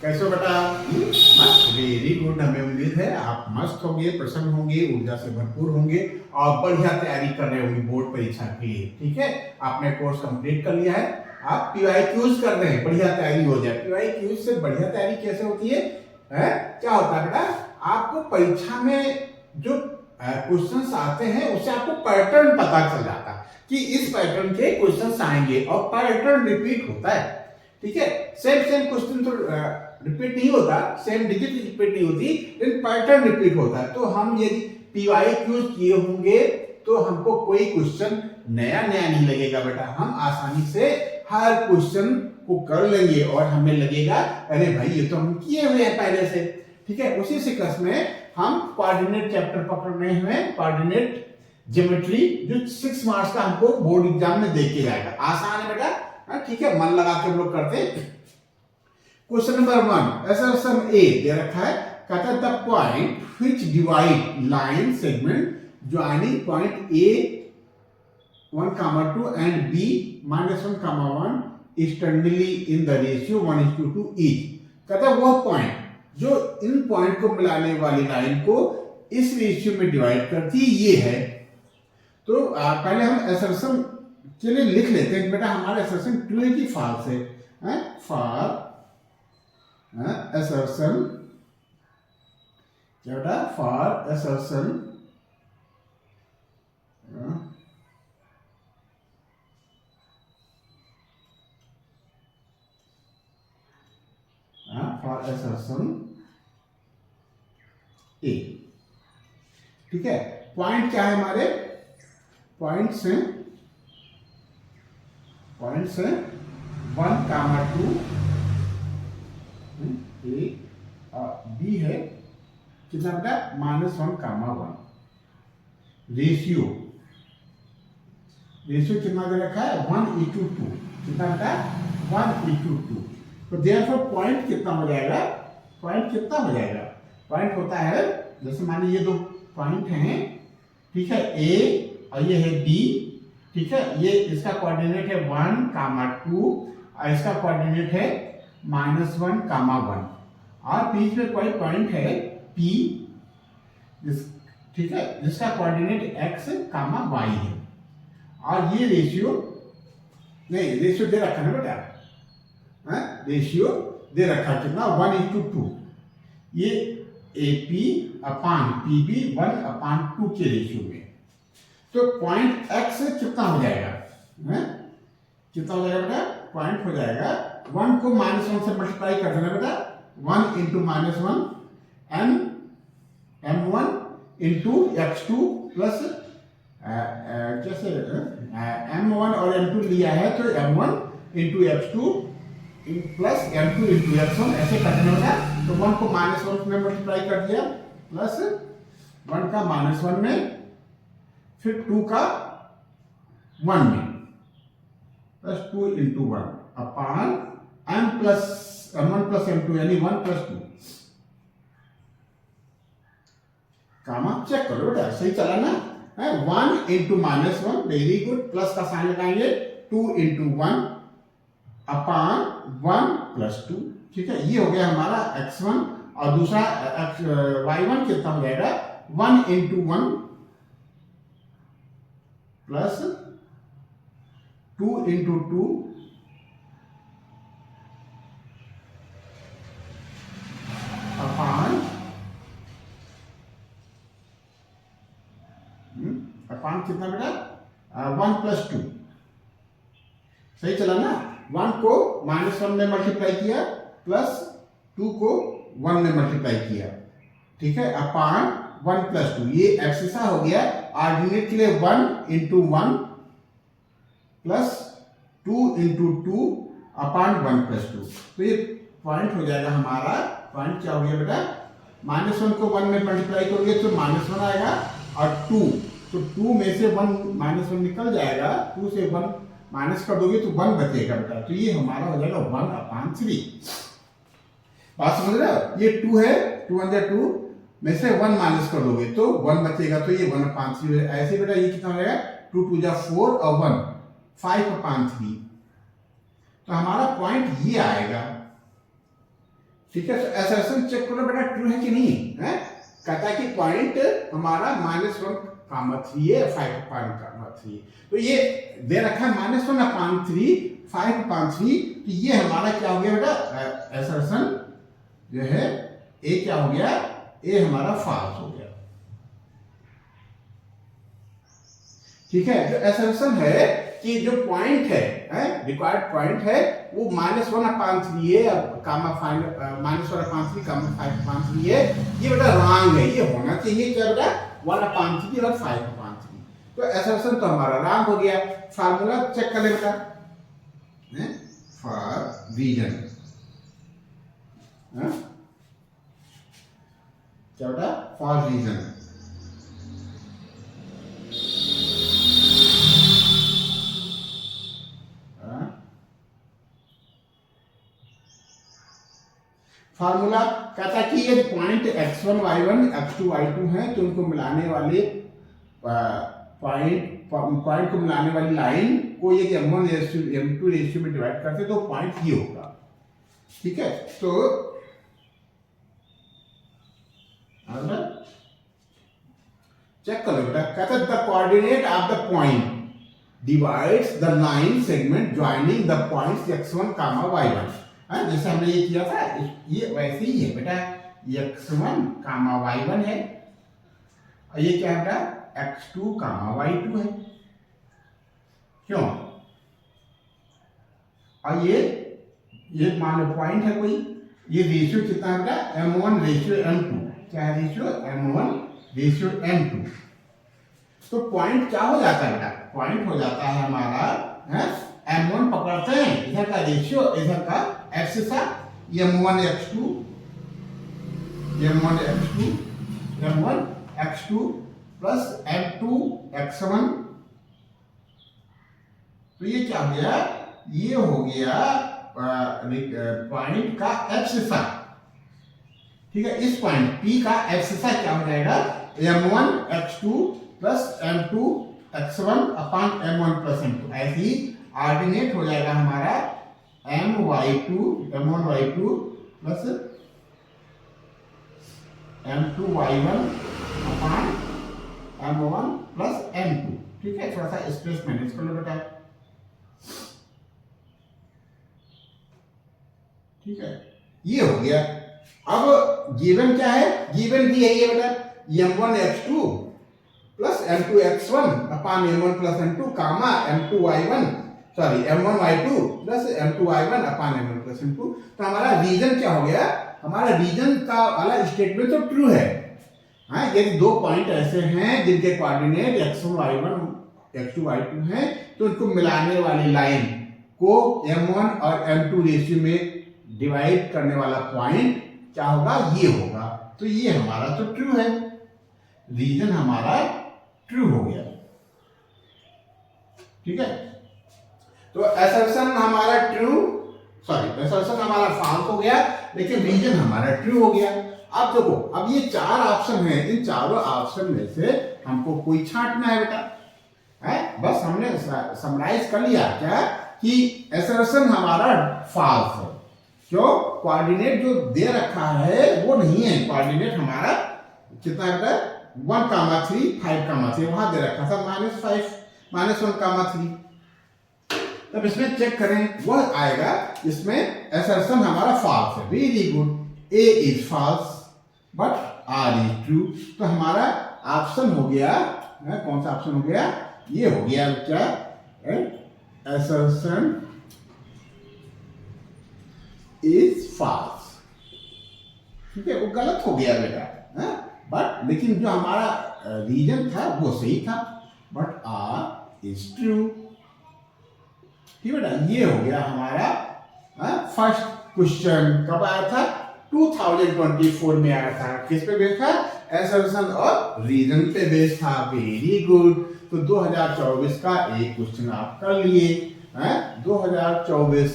कैसे हो बेटा? मस्त, वेरी गुड। हमें उम्मीद है आप मस्त होंगे, प्रसन्न होंगे, ऊर्जा से भरपूर होंगे और बढ़िया तैयारी कर रहे होंगे बोर्ड परीक्षा के लिए। ठीक है, आपने कोर्स कंप्लीट कर लिया है, आप पीवाईक्यूज कर रहे हैं, बढ़िया तैयारी हो जाए। पीवाईक्यूज से बढ़िया तैयारी कैसे होती है? क्या होता है बेटा? आपको परीक्षा में जो क्वेश्चंस आते हैं उससे आपको पैटर्न पता चल जाता है कि इस पैटर्न के क्वेश्चंस आएंगे और पैटर्न रिपीट होता है। ठीक है, सेम सेम क्वेश्चन तो रिपीट नहीं होता, सेम डिजिट रिपीट नहीं होती, लेकिन पैटर्न रिपीट होता है। तो हम यदि पीवाईक्यूज किए होंगे तो हमको कोई क्वेश्चन नया नया नहीं लगेगा बेटा, हम आसानी से हर क्वेश्चन को कर लेंगे और हमें लगेगा अरे भाई ये तो हम किए हुए हैं पहले से। ठीक है, उसी सीक्वेंस में हम कोऑर्डिनेट चैप्टर पकड़ रहे हैं, कोऑर्डिनेट ज्योमेट्री, जो 6 मार्क्स का हमको बोर्ड एग्जाम में दे के जाएगा। आसान है बेटा, ठीक है, मन लगा के हम लोग करते हैं। क्वेश्चन नंबर 1, असर्शन ए दे रखा है, कहता है the point which divide line segment joining point A 1, 2 and B -1, 1 standardly in the ratio 1:2 each. कहता है वह पॉइंट जो इन पॉइंट को मिलाने वाली लाइन को इस रेशियो में डिवाइड करती है, ये है। तो पहले हम असर्शन के लिए लिख लेते हैं बेटा, हमारे असर्शन ट्रू है कि फॉल्स है? फॉर assertion, क्या बेटा? फॉर assertion फॉर assertion ए। ठीक है, पॉइंट क्या है हमारे? पॉइंट्स हैं 1, 2 ए बी है कितना बेटा? -1, 1। रेशियो कितना दे रखा है? 1:2। कितना बेटा? 1:2। तो देयरफॉर पॉइंट कितना हो जाएगा? पॉइंट होता है, जैसे मान लीजिए 2 पॉइंट हैं, ठीक है, ए और ये है बी। ठीक है, ये इसका कोऑर्डिनेट है 1, 2 और इसका कोऑर्डिनेट है -1, 1 और बीच में कोई पॉइंट है P, ठीक है, जिसका कोऑर्डिनेट x, y है। और ये रेशियो दे रखा है बेटा, रेशियो दे रखा कितना? 1:2। ये AP अपान PB 1/2 के रेशियो में। तो पॉइंट x कितना हो जाएगा? कितना हो जाएगा बेटा? पॉइंट हो जाएगा 1 को -1 से मल्टीप्लाई कर देना बेटा, 1 × -1 m1 × x2 प्लस जैसे m1 और m2 लिया है तो m1 × x2 plus m2 × x1 ऐसे कर देना बेटा। तो 1 को -1 में मल्टीप्लाई कर दिया, प्लस 1 का -1 में, फिर 2 का 1 में, प्लस 2 × 1 अपान m1 + m2 यानी 1 + 2। कामा चेक करो बेटा, सही चला ना? 1 × -1, वेरी गुड, प्लस का साइन लगाएंगे, 2 × 1 अपान 1 + 2। ठीक है, ये हो गया हमारा x1 और दूसरा y1 कितना हो जाएगा? 1 × 1 प्लस 2 × 2 अपान कितना बेटा? 1 + 2। सही चला ना? 1 को -1 में मल्टीप्लाई किया, प्लस 2 को 1 में मल्टीप्लाई किया। ठीक है, अपान 1 + 2। ये एक्सेसा हो गया, ऑर्डिनेट के लिए 1 × 1 प्लस 2 × 2 अपान 1 + 2। तो ये पॉइंट हो जाएगा हमारा। पॉइंट क्या हो गया बेटा? -1 को 1 में मल्टीप्लाई करोगे तो -1 आएगा, और 2 तो 2 में से 1 -1 निकल जाएगा, 2 से 1 माइनस कर दोगे तो 1 बचेगा बेटा। तो ये हमारा हो जाएगा 1/3। बात समझ रहे हो? ये 2 है, 2 × 2 में से 1 माइनस कर दोगे तो 1 बचेगा, तो ये 1/3 है। ऐसे बेटा ये कितना हो जाएगा? 2 × 2 = 4 और 1 5/3। तो हमारा पॉइंट ये आएगा ठीक है, तो असर्शन चेक करो बेटा ट्रू है कि नहीं है। कहता है कि पॉइंट हमारा -1, 3 है, 5, 3, तो ये दे रखा है -1/3, 5/3, तो ये हमारा क्या हो गया बेटा, असर्शन जो है ए क्या हो गया, ए हमारा फॉल्स हो गया। ठीक है, जो असर्शन है कि जो पॉइंट है रिक्वायर्ड पॉइंट है वो -1/3 है, -1/3, 5/3 है, ये बेटा रॉन्ग है, ये होना चाहिए क्या बेटा 1/3 और 5/3, तो असर्शन तो हमारा रॉन्ग हो गया। फार्मूला चेक कर ले बेटा, फॉर रीजन क्या बेटा, फॉर रीजन फार्मूला कहता है कि ये point x1 y1 x2 y2 है, तो उनको मिलाने वाले पॉइंट को मिलाने वाली लाइन को ये m1 m2 रेशियो में डिवाइड करते तो पॉइंट ये होगा। ठीक है, तो चेक करो बेटा, कहता है the coordinate of the point divides the line segment joining the points x1, y1। जैसे हमने ये किया था, ये वैसे ही है बेटा, x1, y1 है, और ये क्या है बेटा x2, y2 है, क्यों, और ये मान लो पॉइंट है कोई, ये रेशियो कितना है बेटा m1 रेशियो m2, क्या है रेशियो m1 रेशियो m2, तो पॉइंट क्या हो जाता है बेटा, पॉइंट हो जाता है हमारा m1 पकड़ते हैं, इधर का रेशियो इधर का एक्सिस है, m1 x2 plus m2 x1, तो ये क्या हो गया, ये हो गया पॉइंट का एक्सिस। ठीक है, इस पॉइंट P का एक्सिस क्या हो जाएगा m1 x2 plus m2 x1 upon m1 plus m2, ऐसे ही ऑर्डिनेट हो जाएगा हमारा m1 y2 plus m2 y1 upon m1 plus m2। ठीक है, थोड़ा सा स्पेस मैनेज कर लो बेटा। ठीक है, ये हो गया। अब गिवन क्या है, गिवन भी है ये बेटा m1 x2 plus m2 x1 upon m1 plus m2 कामा m2 y1 sorry m1 y2 plus m2 y1 upon m1 plus m2। तो हमारा रीजन क्या हो गया, हमारा रीजन का वाला स्टेटमेंट तो ट्रू है। हाँ, यदि दो पॉइंट ऐसे हैं जिनके coordinate x1 y1 x2 y2 हैं, तो उनको मिलाने वाली लाइन को m1 और m2 रेशियो में डिवाइड करने वाला पॉइंट क्या होगा, ये होगा। तो ये हमारा तो ट्रू है, रीजन हमारा ट्रू हो गया। ठीक है, तो असर्शन हमारा असर्शन हमारा फॉल्स हो गया, लेकिन रीजन हमारा ट्रू हो गया। अब देखो, अब ये चार ऑप्शन है, इन चारों ऑप्शन में से हमको कोई छांटना है बेटा, है बस हमने समराइज कर लिया क्या कि असर्शन हमारा फॉल्स है। क्यों, कोऑर्डिनेट जो दे रखा है वो नहीं है, कोऑर्डिनेट हमारा कितना है बेटा 1,3 5,3 वहां दे रखा था -5 -1,3। तब इसमें चेक करें, वह आएगा इसमें असर्शन हमारा फॉल्स है। Very good, A is false but R is true. तो हमारा ऑप्शन हो गया, कौन सा ऑप्शन हो गया, ये हो गया क्या, असर्शन इज फॉल्स। ठीक है, वो गलत हो गया बेटा, बट लेकिन जो हमारा रीजन था वो सही था, बट आर इज ट्रू। ठीक है बेटा, ये हो गया हमारा फर्स्ट क्वेश्चन। कब आया था, 2024 में आया था। किस पे बेस्ड था, असर्शन और रीजन पे बेस्ड था। वेरी गुड, तो 2024 का एक क्वेश्चन आप कर लिए। 2024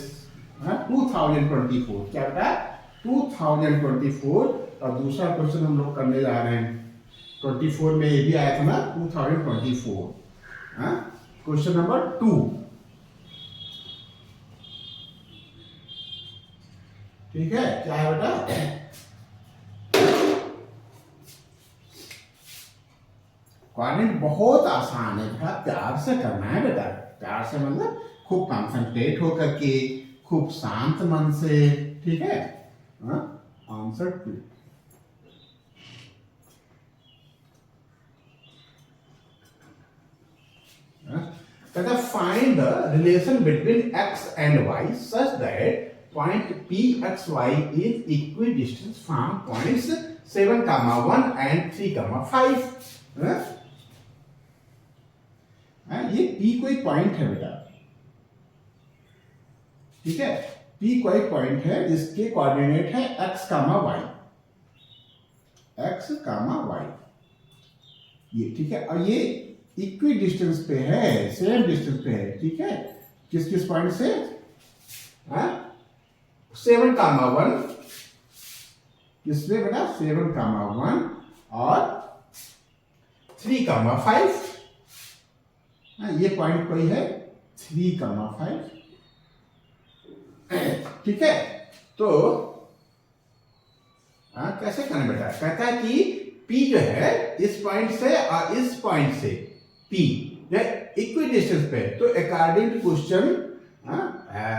2024 क्या बेटा 2024, और दूसरा क्वेश्चन हम लोग करने जा रहे हैं 24 में, ये भी आया था ना 2024। Question number 2। ठीक है, क्या है बेटा? कोऑर्डिनेट बहुत आसान है बेटा, प्यार से करना है बेटा। प्यार से मतलब खूब कंसंट्रेट होकर के, खूब शांत मन से, ठीक है। आंसर 2। कहता find the relation between x and y such that point pxy is equidistant from points 7, 1 and 3, 5। ये p कोई पॉइंट है बेटा, ठीक है। p कोई पॉइंट है जिसके कोऑर्डिनेट है x, y, x, y, ये ठीक है। और ये इक्वी डिस्टेंस पे है, सेम डिस्टेंस पे है, ठीक है। किस किस पॉइंट से? 7, 1 किसमें बेटा? 7, 1 और 3, 5। ये पॉइंट कोई है 3, 5, ठीक है। तो कैसे करें बेटा? कहता है कि P जो है इस पॉइंट से और इस पॉइंट से P इक्वी डिस्टेंस पे, तो अकॉर्डिंग टू क्वेश्चन,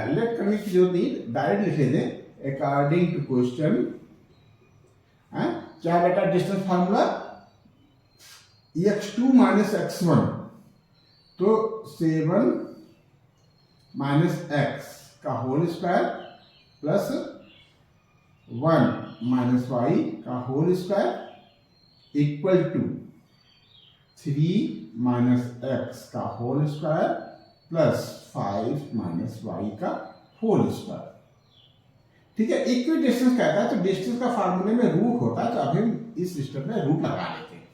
लेट करने की जरूरत नहीं, डायरेक्ट लिख लेते हैं। अकॉर्डिंग टू क्वेश्चन क्या बेटा distance formula? x2 minus x1, तो 7 माइनस x का whole square plus 1 minus y का whole square equal to 3 minus x का whole square plus 5 minus y का होल स्क्वायर, ठीक है। इक्वी डिस्टेंस कहता है तो डिस्टेंस का फार्मूले में रूट होता है, तो अभी हम इस स्टेप में रूट लगा लेते हैं,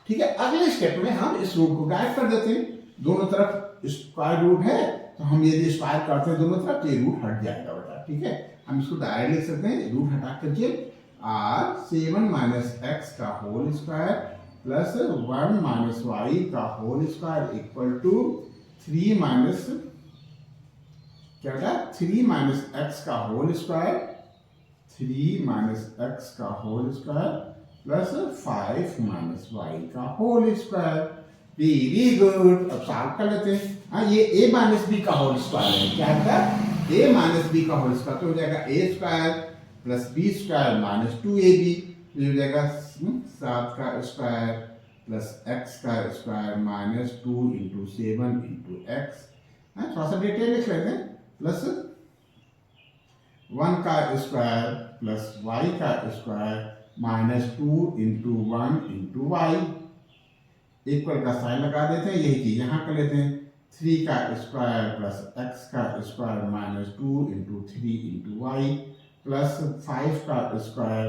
ठीक है। अगले स्टेप में हम इस रूट को गायब कर देते हैं। दोनों तरफ स्क्वायर रूट है, तो हम यदि स्क्वायर करते हैं दोनों तरफ, तो ये रूट हट जाएगा बेटा, ठीक है। हम इसको डायरेक्ट लिख सकते हैं, रूट हटा करके r 7 माइनस x का whole square plus 1 minus y का whole square equal to 3 minus, क्या बेटा? 3 माइनस x का होल स्क्वायर, 3 माइनस x का whole square plus 5 minus y का होल स्क्वायर। Very good. अब सॉल्व कर लेते हैं। ये a माइनस बी का होल स्क्वायर है, क्या है? a माइनस बी का होल स्क्वायर, तो हो जाएगा a square plus B square minus 2ab, हो जाएगा 7 का स्क्वायर प्लस x का square minus 2 into 7 into x. थोड़ा सा डिटेल लिख लेते हैं, प्लस 1 का स्क्वायर प्लस y का square minus 2 into 1 into y, equal का साइन लगा देते हैं, यही चीज यहाँ कर लेते हैं। 3 का स्क्वायर प्लस x का square minus 2 into 3 into y plus 5 का स्क्वायर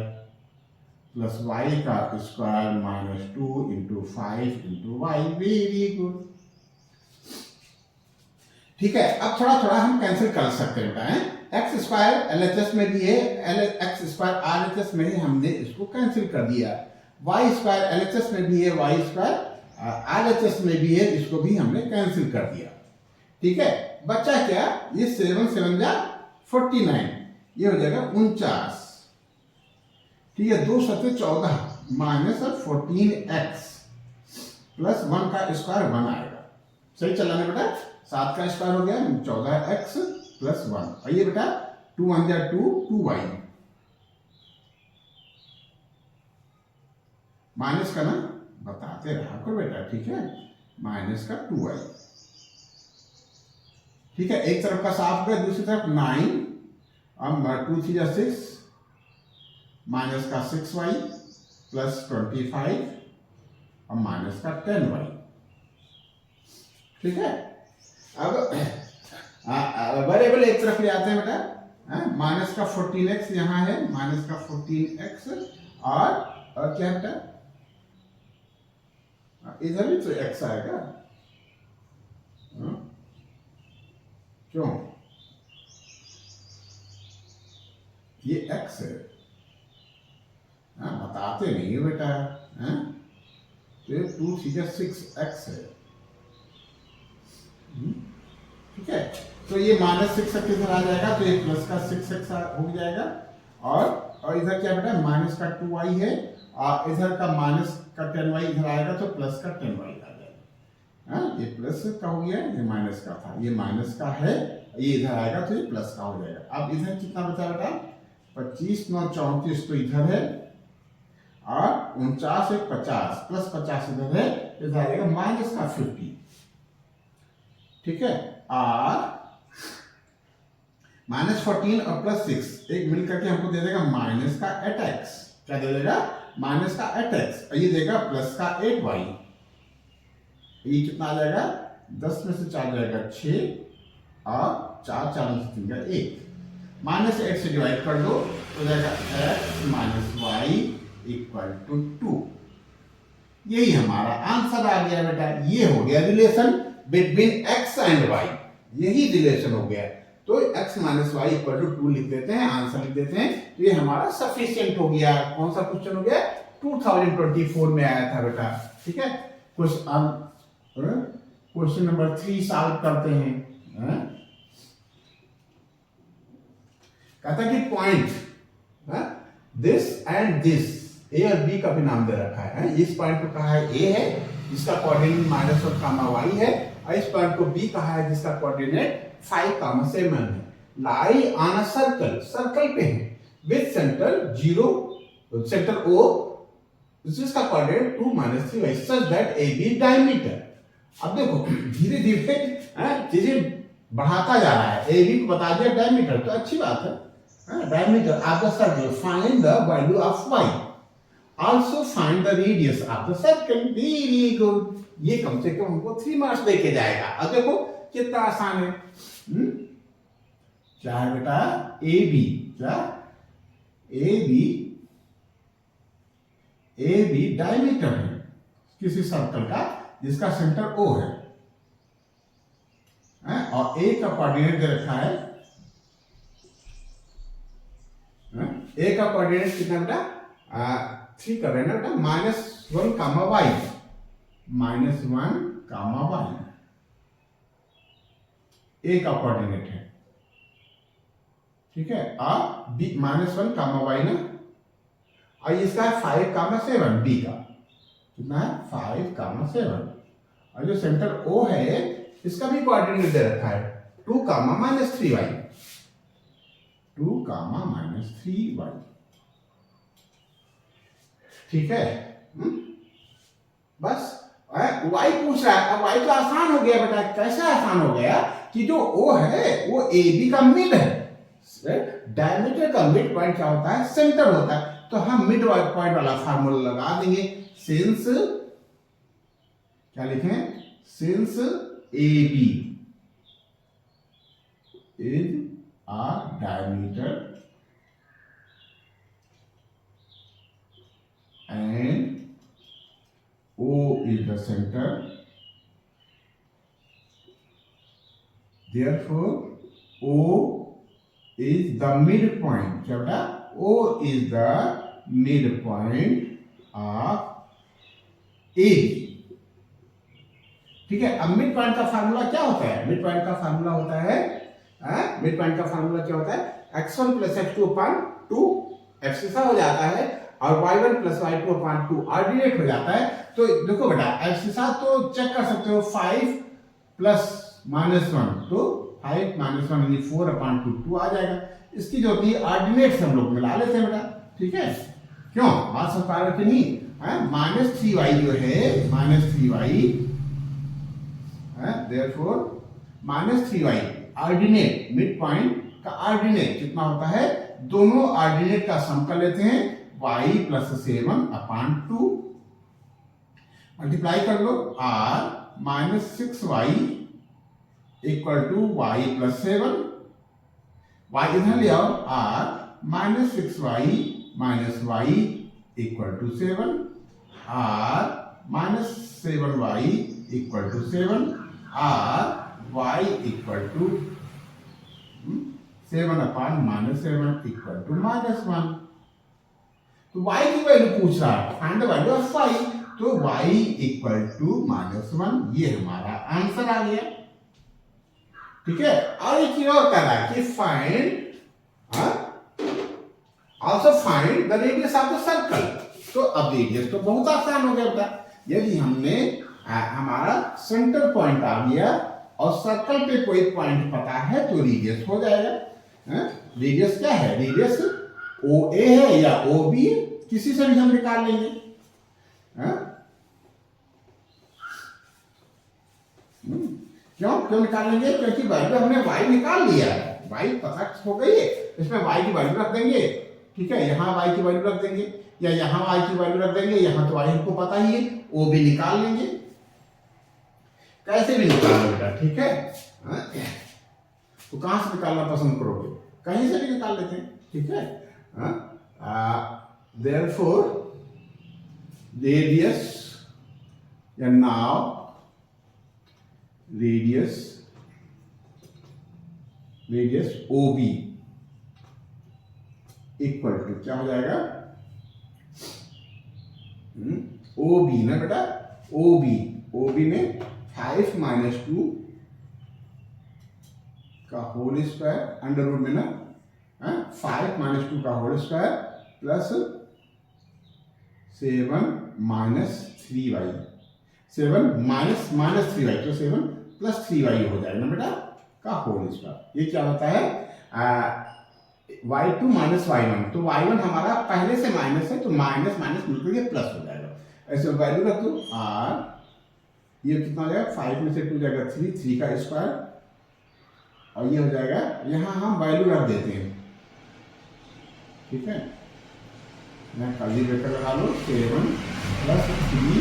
प्लस y का square minus 2 into 5 into y. Very good, ठीक है। अब थोड़ा थोड़ा हम कैंसिल कर सकते हैं। एक्स स्क्वायर एलएचएस में भी है, एक्स स्क्वायर आरएचएस में ही हमने इसको कैंसिल कर दिया। वाई स्क्वायर एलएचएस में भी है, वाई स्क्वायर आरएचएस में भी है, इसको भी हमने कैंसिल कर दिया, ठीक है। बच्चा क्या? ये 7 7 जा 49, ये हो जाएगा 49, ठीक है। 2 7 14 माइनस 14x प्लस 1 का स्क्वायर 1 आएगा। सही चला ना बेटा? 7 का स्क्वायर हो गया 14x प्लस 1, और ये बेटा 2 1 जा 2 2y माइनस का ना बताते रहा करो बेटा, ठीक है। माइनस का 2y, ठीक है। एक तरफ का साफ गया, दूसरी तरफ 9, अब 2 3 जा 6 माइनस का 6y प्लस 25 और माइनस का 10y, ठीक है। अब वेरिएबल एक तरफ ले आते हैं बेटा, माइनस का 14x यहाँ है, माइनस का 14x और क्या बेटा? इधर भी तो x आएगा, क्यों? ये x है, बताते नहीं है बेटा, तो 2 3 जा 6x है, ठीक है। तो ये माइनस 6 किधर आ जाएगा, तो ये प्लस का 6x हो जाएगा, और इधर क्या बेटा माइनस का 2y है, और इधर का माइनस का 10y इधर आएगा तो प्लस का 10y आ जाएगा। ये प्लस का हो गया, ये माइनस का था, ये माइनस का है, ये इधर आएगा तो ये प्लस का हो जाएगा। अब इधर कितना बचा बेटा 25 9 34 तो इधर है, और 49 से 50 प्लस 50 इधर है, इधर आएगा माइनस का 50। ठीक है, और -14 और +6 एक मिलकर के हमको दे देगा माइनस का 8x। क्या दे देगा माइनस का 8x, और ये देगा प्लस का 8y। ये कितना आ जाएगा 10 में से 4 जाएगा 6, और 4 4 में से 3 का 1। -8 से डिवाइड कर दो तो जाएगा x - y = 2। यही हमारा आंसर आ गया बेटा। ये हो गया relation between x and y, यही रिलेशन हो गया। तो x - y = 2 लिख देते हैं, आंसर लिख देते हैं, तो ये हमारा सफिशिएंट हो गया। कौन सा क्वेश्चन हो गया 2024 में आया था बेटा। ठीक है, क्वेश्चन नंबर 3 सॉल्व करते हैं। कहता है कि पॉइंट दिस एंड दिस, ए और बी का भी नाम दे रखा है। इस पॉइंट को कहा है ए है, जिसका कोऑर्डिनेट -1, y है, और इस पॉइंट को बी कहा है जिसका कोऑर्डिनेट 5, 7 है। Lie on a circle, circle पे है, विद सेंटर 0, सेंटर O, जिसका coordinate 2 - 3y, such that AB diameter. अब देखो धीरे धीरे चीजें बढ़ाता जा रहा है। AB को बता दिया डायमीटर, तो अच्छी बात है। Diameter of the circle, find the value of y, also find the radius of the circle. Very good, ये कम से कम हमको 3 मार्क्स देके जाएगा। अब देखो कितना आसान है। क्या है बेटा AB, क्या AB डायमीटर है किसी सर्कल का जिसका सेंटर O है, और A का कोऑर्डिनेट दे रखा है। A का कोऑर्डिनेट कितना बेटा 3 कर रहे हैं ना बेटा, -1, y, -1, y A का कोऑर्डिनेट है। ठीक है, और B -1, y ना, और इसका है 5, 7 B का कितना है 5, 7, और जो सेंटर O है इसका भी कोऑर्डिनेट दे रखा है 2, -3y, 2, -3y। ठीक है, बस y पूछ रहा है। अब y तो आसान हो गया बेटा। कैसे आसान हो गया कि जो O है वो AB का मिड है। डायमीटर का मिड पॉइंट क्या होता है सेंटर होता है, तो हम मिड पॉइंट वाला फार्मूला लगा देंगे। सिंस क्या लिखें, since AB is a diameter and O is the center, therefore O is the midpoint। क्या बेटा O is the midpoint of AB। ठीक है, अब मिड पॉइंट का फार्मूला क्या होता है? मिड पॉइंट का फार्मूला होता है, मिड पॉइंट का फार्मूला क्या होता है x1 + x2/2 f सीधा हो जाता है, और y1 + y2/2 ऑर्डिनेट हो जाता है। तो देखो बेटा f सीधा तो चेक कर सकते हो, 5 + -1 तो 5 - 1 यानी 4/2 2 आ जाएगा। इसकी जो होती है ऑर्डिनेट हम लोग मिला लेते हैं बेटा। ठीक है, क्यों बात समझ पा रहे कि नहीं? -3y जो है -3y, therefore -3y ordinate, mid point का ऑर्डिनेट कितना होता है, दोनों ऑर्डिनेट का सम कर लेते हैं, y + 7/2 मल्टीप्लाई कर लो, r -6y = y + 7, y इधर ले आओ, r -6y - y = 7, r -7y = 7, r y = 7/-7 = -1। तो y की वैल्यू पूछ रहा है, find the value of y, तो y = -1। ये हमारा आंसर आ गया। ठीक है, और एक चीज और कह रहा है कि find also find the radius of the circle. तो अब रेडियस तो बहुत आसान हो गया बेटा। यदि हमने हमारा सेंटर पॉइंट आ गया और सर्कल पे कोई पॉइंट पता है तो रेडियस हो जाएगा। रेडियस क्या है? रेडियस ओ ए है या ओ बी है, किसी से भी हम निकाल लेंगे। क्यों क्यों निकाल लेंगे? क्योंकि वैल्यू हमने y निकाल लिया है, y पता हो गई है, इसमें y की वैल्यू रख देंगे। ठीक है, यहाँ y की वैल्यू रख देंगे या यहाँ y की वैल्यू रख देंगे। यहाँ तो y हमको पता ही है, ओ भी निकाल लेंगे, कैसे भी निकाल लो बेटा। ठीक है, तो कहां से निकालना पसंद करोगे? कहीं से भी निकाल लेते हैं। ठीक है, therefore radius या now radius OB equal to क्या हो जाएगा? OB ना बेटा, OB में 5 माइनस 2 का होल स्क्वायर अंडर रूट में ना 5 माइनस 2 का whole square plus 7 minus 3y, 7 minus 3y, तो 7 प्लस 3y हो जाएगा ना बेटा का होल स्क्वायर। ये क्या होता है? y2 माइनस y1, तो y1 हमारा पहले से माइनस है, तो माइनस माइनस मिलकर ये प्लस हो जाएगा। ऐसे वैल्यू रख दो r, ये कितना हो जाएगा? 5 में से 2 जाएगा 3 का स्क्वायर, और ये हो जाएगा, यहाँ हम वैल्यू रख देते हैं। ठीक है, मैं कर्ली ब्रैकेट लगा लो, 7 प्लस 3,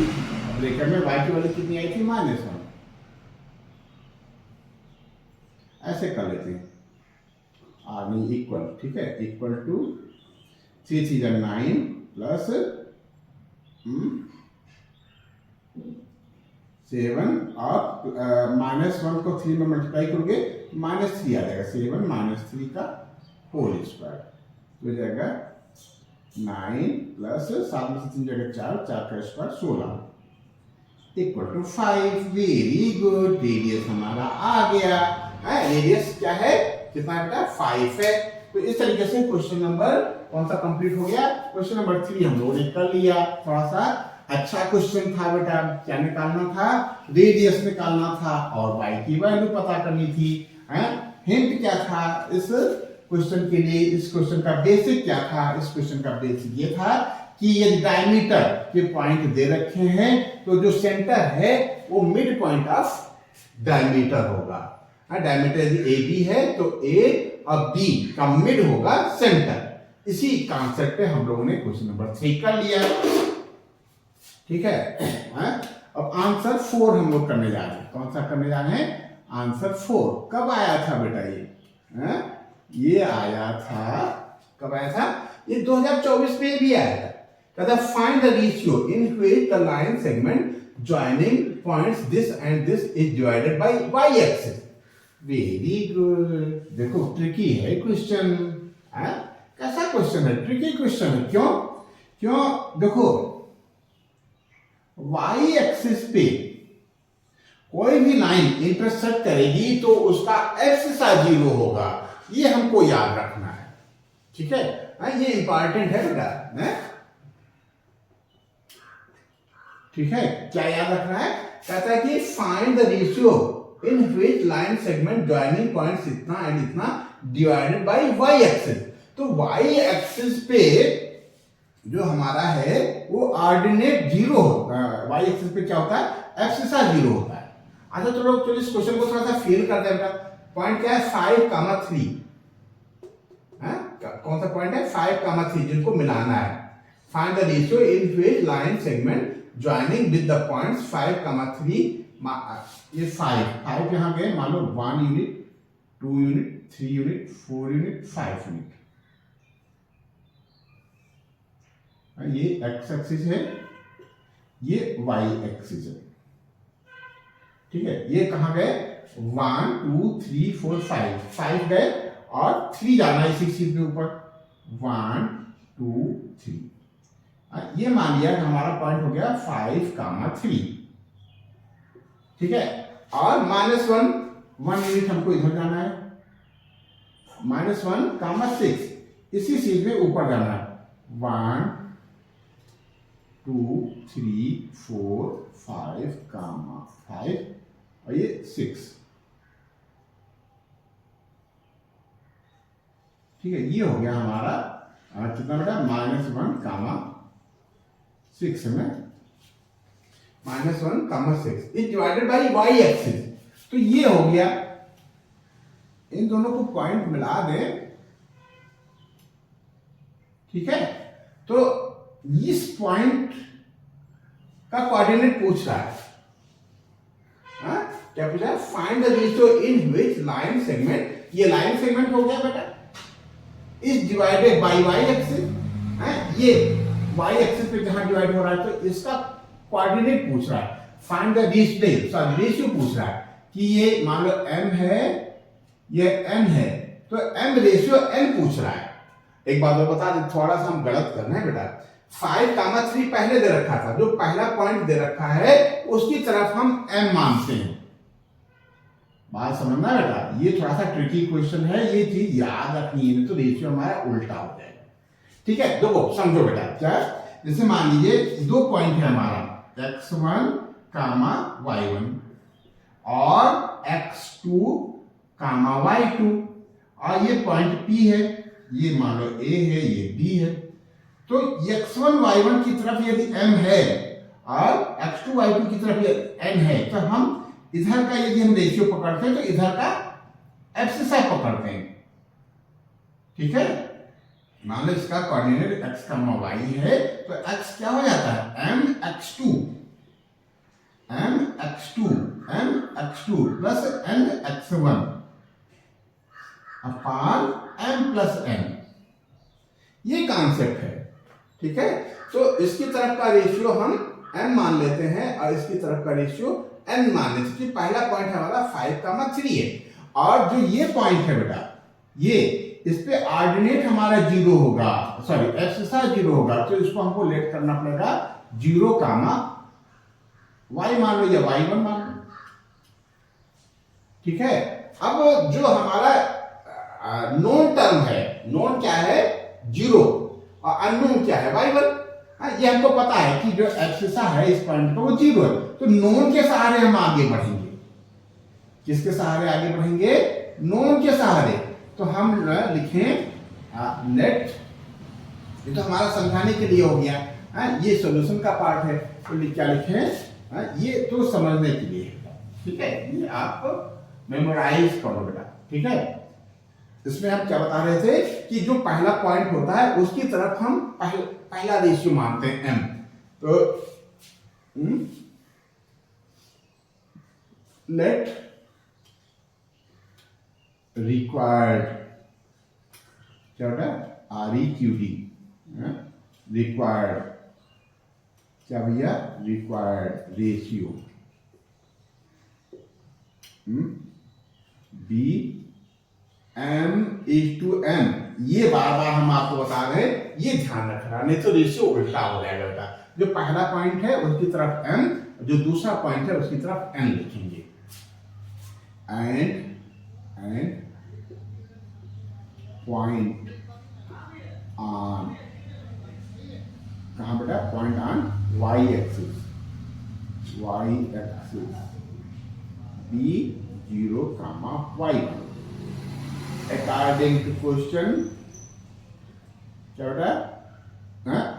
ब्रैकेट में y की वैल्यू कितनी आई थी? -1, ऐसे कर लेते हैं। आगे इक्वल, ठीक है, इक्वल टू 3 3 9 प्लस 7 और -1 को 3 में मल्टीप्लाई करोगे -3 आ जाएगा। 7 माइनस 3 का होल स्क्वायर हो जाएगा 9 प्लस 7 में से 3 जगह 4 का square 16 equal to 5। Very good, radius हमारा आ गया। रेडियस क्या है? कितना बेटा? 5 है। तो इस तरीके से क्वेश्चन नंबर कौन सा कंप्लीट हो गया? क्वेश्चन नंबर 3 हम लोगों ने कर लिया। थोड़ा सा अच्छा क्वेश्चन था बेटा। क्या निकालना था? रेडियस निकालना था और y की वैल्यू पता करनी थी। हिंट क्या था इस क्वेश्चन के लिए? इस क्वेश्चन का बेसिक क्या था? इस क्वेश्चन का बेसिक ये था कि ये डायमीटर के पॉइंट दे रखे हैं, तो जो सेंटर है वो मिड पॉइंट ऑफ डायमीटर होगा। डायमीटर यदि ए बी है तो ए और बी का मिड होगा सेंटर। इसी कॉन्सेप्ट पे हम लोगों ने क्वेश्चन नंबर 3 कर लिया। ठीक है, अब आंसर 4 हम लोग करने जा रहे हैं। कौन सा करने जा रहे हैं? आंसर 4 कब आया था बेटा? ये आया था, कब आया था? ये 2024 में भी आया था। कहता find the ratio in which the line segment joining points this and this is divided by y axis। Very good. देखो ट्रिकी है क्वेश्चन। कैसा क्वेश्चन है? ट्रिकी क्वेश्चन है। क्यों? देखो y एक्सिस पे कोई भी लाइन इंटरसेक्ट करेगी तो उसका एक्सिस 0 होगा। ये हमको याद रखना है। ठीक है, ये इंपॉर्टेंट है बेटा। ठीक है, क्या याद रखना है? कहता है कि find the ratio in which line segment joining points इतना एंड इतना डिवाइडेड बाय y एक्सिस। तो y एक्सिस पे जो हमारा है वो ऑर्डिनेट 0 होता है। y एक्सिस पे क्या होता है? एक्सिस 0 होता है। अच्छा चलो इस क्वेश्चन को थोड़ा सा फेल कर दें बेटा। पॉइंट क्या है? 5, 3। कौन सा पॉइंट है? 5, 3 जिनको मिलाना है। Find the ratio in which line segment joining with the points 5, 3। ये 5 यहां गए, मान लो 1 unit, 2 unit, 3 unit, 4 unit, 5 unit. ये एक्स एक्सिस है, ये वाई एक्सिस है। ठीक है, ये कहां गए? 1 2 3 4 5 गए और 3 जाना है इसी चीज के ऊपर। 1 2 3। ये मान लिया कि हमारा पॉइंट हो गया 5, 3। ठीक है, और -1 यूनिट हमको इधर जाना है। -1, 6 इसी सीरीज में ऊपर जाना है 1 2 3 4 5 कामा 5 और ये 6। ठीक है, ये हो गया हमारा कितना बेटा -1 कामा 6 में -1 comma 6 is divided by y axis. तो ये हो गया, इन दोनों को पॉइंट मिला दें। ठीक है, तो इस पॉइंट का कोऑर्डिनेट पूछ रहा है। क्या पूछा है? Find the ratio in which line segment, ये लाइन सेगमेंट हो गया बेटा, is divided by y axis. ये वाई एक्सिस पे जहां डिवाइड हो रहा है तो इसका कोऑर्डिनेट पूछ रहा है। फाइंड द रेशियो पूछ रहा है कि ये मान लो m है, ये n है, तो m रेशियो n पूछ रहा है। एक बात और बता दें, थोड़ा सा हम गलत कर रहे हैं बेटा। 5 कामा 3 पहले दे रखा था, जो पहला पॉइंट दे रखा है उसकी तरफ हम m मानते हैं। बात समझना बेटा, ये थोड़ा सा ट्रिकी क्वेश्चन है, ये चीज याद रखनी है, तो रेशियो हमारा उल्टा हो जाएगा। ठीक है, देखो समझो बेटा, क्या जैसे मान लीजिए 2 पॉइंट है हमारा x1 कामा y1 और x2 कामा y2, और ये पॉइंट P है, ये मान लो A है, ये B है। तो x1 y1 की तरफ यदि m है और x2 y2 की तरफ n है, तो हम इधर का यदि हम रेशियो पकड़ते हैं तो इधर का एब्सिसा पकड़ते हैं। ठीक है, मान लो इसका कोऑर्डिनेट x कामा y है, तो x क्या हो जाता है mx2 प्लस nx1 अपान m प्लस n, ये कॉन्सेप्ट है। ठीक है, तो इसकी तरफ का रेशियो हम m मान लेते हैं और इसकी तरफ का रेशियो n मान लेते हैं। पहला पॉइंट हमारा 5 कामा 3 है, और जो ये पॉइंट है बेटा, ये इस पे ऑर्डिनेट हमारा 0 होगा, सॉरी एब्सिसा 0 होगा, तो इसको हमको लेट करना पड़ेगा 0 कामा y मान लो या y1 मान लो। ठीक है, अब जो हमारा नोन टर्म है, नोन क्या है 0 और अननोन क्या है y1। ये हमको पता है कि जो एब्सिसा है इस पॉइंट का वो 0 है, तो नोन के सहारे हम आगे बढ़ेंगे। किसके सहारे आगे बढ़ेंगे? नोन के सहारे। तो हम लिखें लेट, ये तो हमारा समझाने के लिए हो गया, ये सॉल्यूशन का पार्ट है, तो क्या लिखें, ये तो समझने के लिए है। ठीक है, ये आप मेमोराइज करो बेटा। ठीक है, इसमें हम क्या बता रहे थे कि जो पहला पॉइंट होता है उसकी तरफ हम पहला रेशियो मानते हैं m। तो लेट रिक्वायर्ड, क्या होता है REQD, रिक्वायर्ड, क्या भैया रिक्वायर्ड रेशियो B m/n। ये बार बार हम आपको बता रहे हैं, ये ध्यान रखना, नहीं तो रेशियो उल्टा हो जाएगा बेटा। जो पहला पॉइंट है उसकी तरफ m, जो दूसरा पॉइंट है उसकी तरफ n लिखेंगे। एंड पॉइंट ऑन, कहां बेटा? Point on y axis b0 comma y1 according to question, क्या बेटा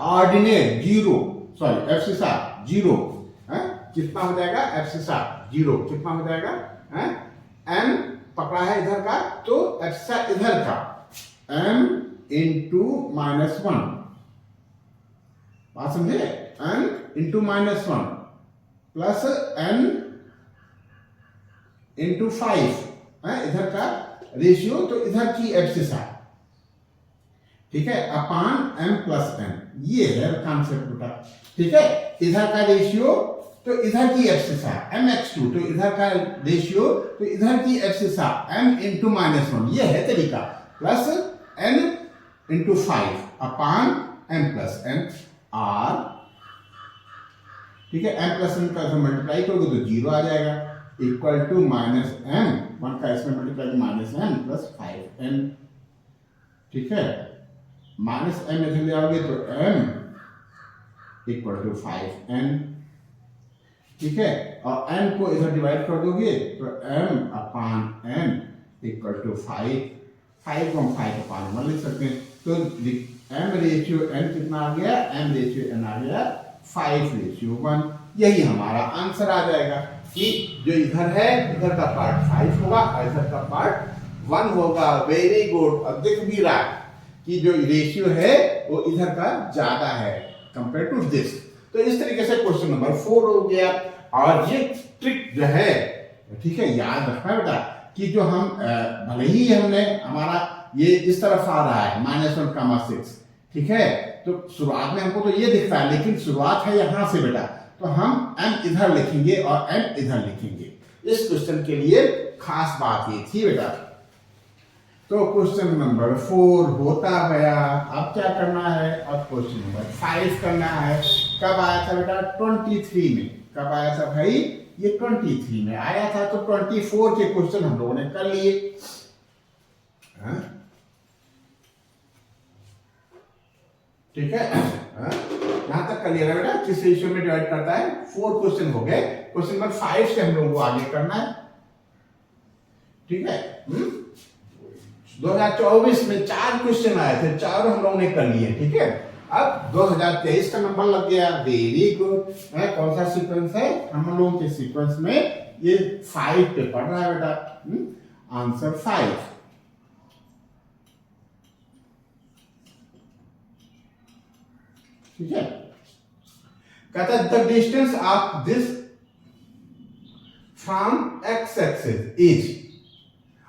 ऑर्डिनेट 0, सॉरी एब्सिसा 0, कितना हो जाएगा एब्सिसा 0, कितना हो जाएगा m पकड़ा है इधर का, तो एब्सिसा इधर का m इंटू -1, बात समझे, n into -1 plus n into 5, इधर का रेशियो, तो इधर की एब्सिसा। ठीक है, अपान m प्लस n, ये है कॉन्सेप्ट बेटा। ठीक है, इधर का रेशियो तो इधर की एब्सिसा mx2, तो इधर का रेशियो तो इधर की एब्सिसा m इंटू -1, ये है तरीका, प्लस n इंटू 5 अपान m प्लस n r। ठीक है, m प्लस n का मल्टीप्लाई करोगे तो 0 आ जाएगा, इक्वल टू -m, 1 का इसमें मल्टीप्लाई -m प्लस 5n। ठीक है, माइनस m इधर ले आओगे तो m इक्वल टू 5n, ठीक है, और n को इधर डिवाइड कर दोगे तो m upon n equal to 5 को हम 5 अपान 1 लिख सकते हैं। तो m रेशियो n कितना आ गया, m रेशियो n आ गया 5:1। यही हमारा आंसर आ जाएगा कि जो इधर है इधर का पार्ट 5 होगा और इधर का पार्ट 1 होगा। Very good. अब दिख भी रहा कि जो रेशियो है वो इधर का ज्यादा है कंपेयर टू दिस। तो इस तरीके से क्वेश्चन नंबर 4 हो गया। और ये ट्रिक जो है, ठीक है, याद रखना बेटा कि जो हम भले ही हमने हमारा ये इस तरफ आ रहा है -1,6, ठीक है, तो शुरुआत में हमको तो ये दिखता है, लेकिन शुरुआत है यहां से बेटा, तो हम m इधर लिखेंगे और n इधर लिखेंगे। इस क्वेश्चन के लिए खास बात ये थी बेटा। तो क्वेश्चन नंबर 4 होता गया। अब क्या करना है, अब क्वेश्चन नंबर 5 करना है। कब आया था बेटा, 23 में। कब आया था भाई, ये 23 में आया था। तो 24 के क्वेश्चन हम लोगों ने कर लिए। ठीक है, यहां तक कर लिया बेटा। किस रेशियो में डिवाइड करता है, 4 क्वेश्चन हो गए। क्वेश्चन नंबर 5 से हम लोगों को आगे करना है, ठीक है। 2024 में 4 क्वेश्चन आए थे, 4 हम लोगों ने कर लिए, ठीक है। अब 2023 का नंबर लग गया। Very good. कौन सा सीक्वेंस है, हम लोगों के सीक्वेंस में ये 5 पे पढ़ रहा है बेटा। आंसर 5, ठीक है। कहता है the distance of this from x axis is.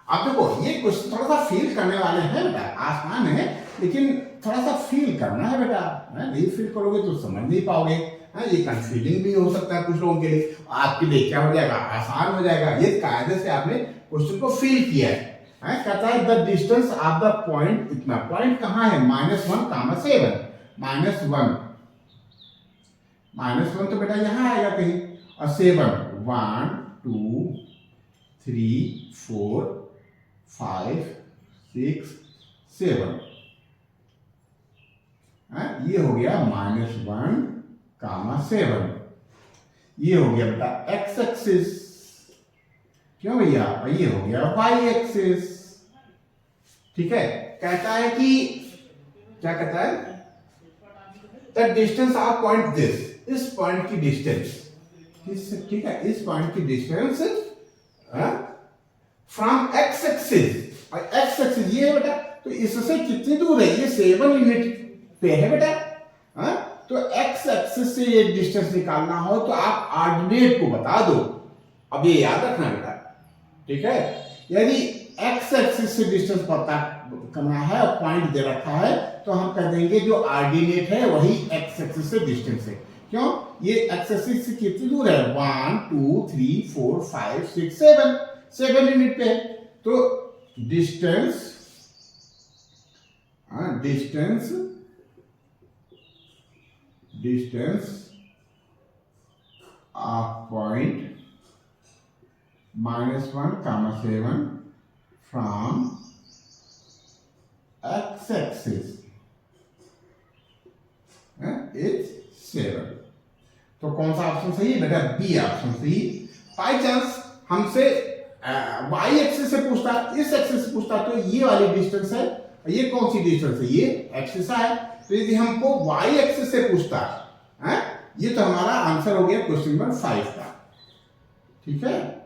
आप देखो ये क्वेश्चन थोड़ा सा फील करने वाले हैं बेटा, आसान है लेकिन थोड़ा सा फील करना है बेटा। नहीं फील करोगे तो समझ नहीं पाओगे। ये कंफ्यूजिंग भी हो सकता है कुछ लोगों के लिए, आपके लिए क्या हो जाएगा, आसान हो जाएगा। ये कायदे से आपने क्वेश्चन को फील किया है। कहता है the distance of the point, इतना पॉइंट कहां है, -1,7 -1 तो बेटा यहां आएगा कहीं, और 7 1 2 3 4 5 6 7, ये हो गया -1,7। ये हो गया बेटा एक्स एक्सिस, क्यों भैया, ये हो गया वाई एक्सिस, ठीक है। कहता है कि क्या कहता है, the distance of point this, इस पॉइंट की डिस्टेंस, ठीक है, इस पॉइंट की डिस्टेंस फ्रॉम एक्स एक्सिस, और एक्स एक्सिस ये है बेटा, तो इससे कितनी दूर है, ये 7 यूनिट पे है बेटा। तो एक्स एक्सिस से ये डिस्टेंस निकालना हो तो आप ऑर्डिनेट को बता दो। अब ये याद रखना बेटा, ठीक है। यदि एक्स एक्सिस से डिस्टेंस पता करना है और पॉइंट दे रखा है तो हम कह देंगे जो ऑर्डिनेट है वही एक्स एक्सिस से डिस्टेंस है। क्यों, ये एक्स एक्सिस से कितनी दूर है, 1 2 3 4 5 6 7 यूनिट पे है। तो distance of point -1,7 from x axis is 7। तो कौन सा ऑप्शन सही है बेटा, बी ऑप्शन सही। बाई चांस हमसे वाई एक्सिस से पूछता, इस एक्सिस से पूछता, तो ये वाली डिस्टेंस है, ये कौन सी डिस्टेंस है, ये एक्सिस है। तो यदि हमको वाई एक्सिस से पूछता है, ये तो हमारा आंसर हो गया क्वेश्चन नंबर 5 का, ठीक है।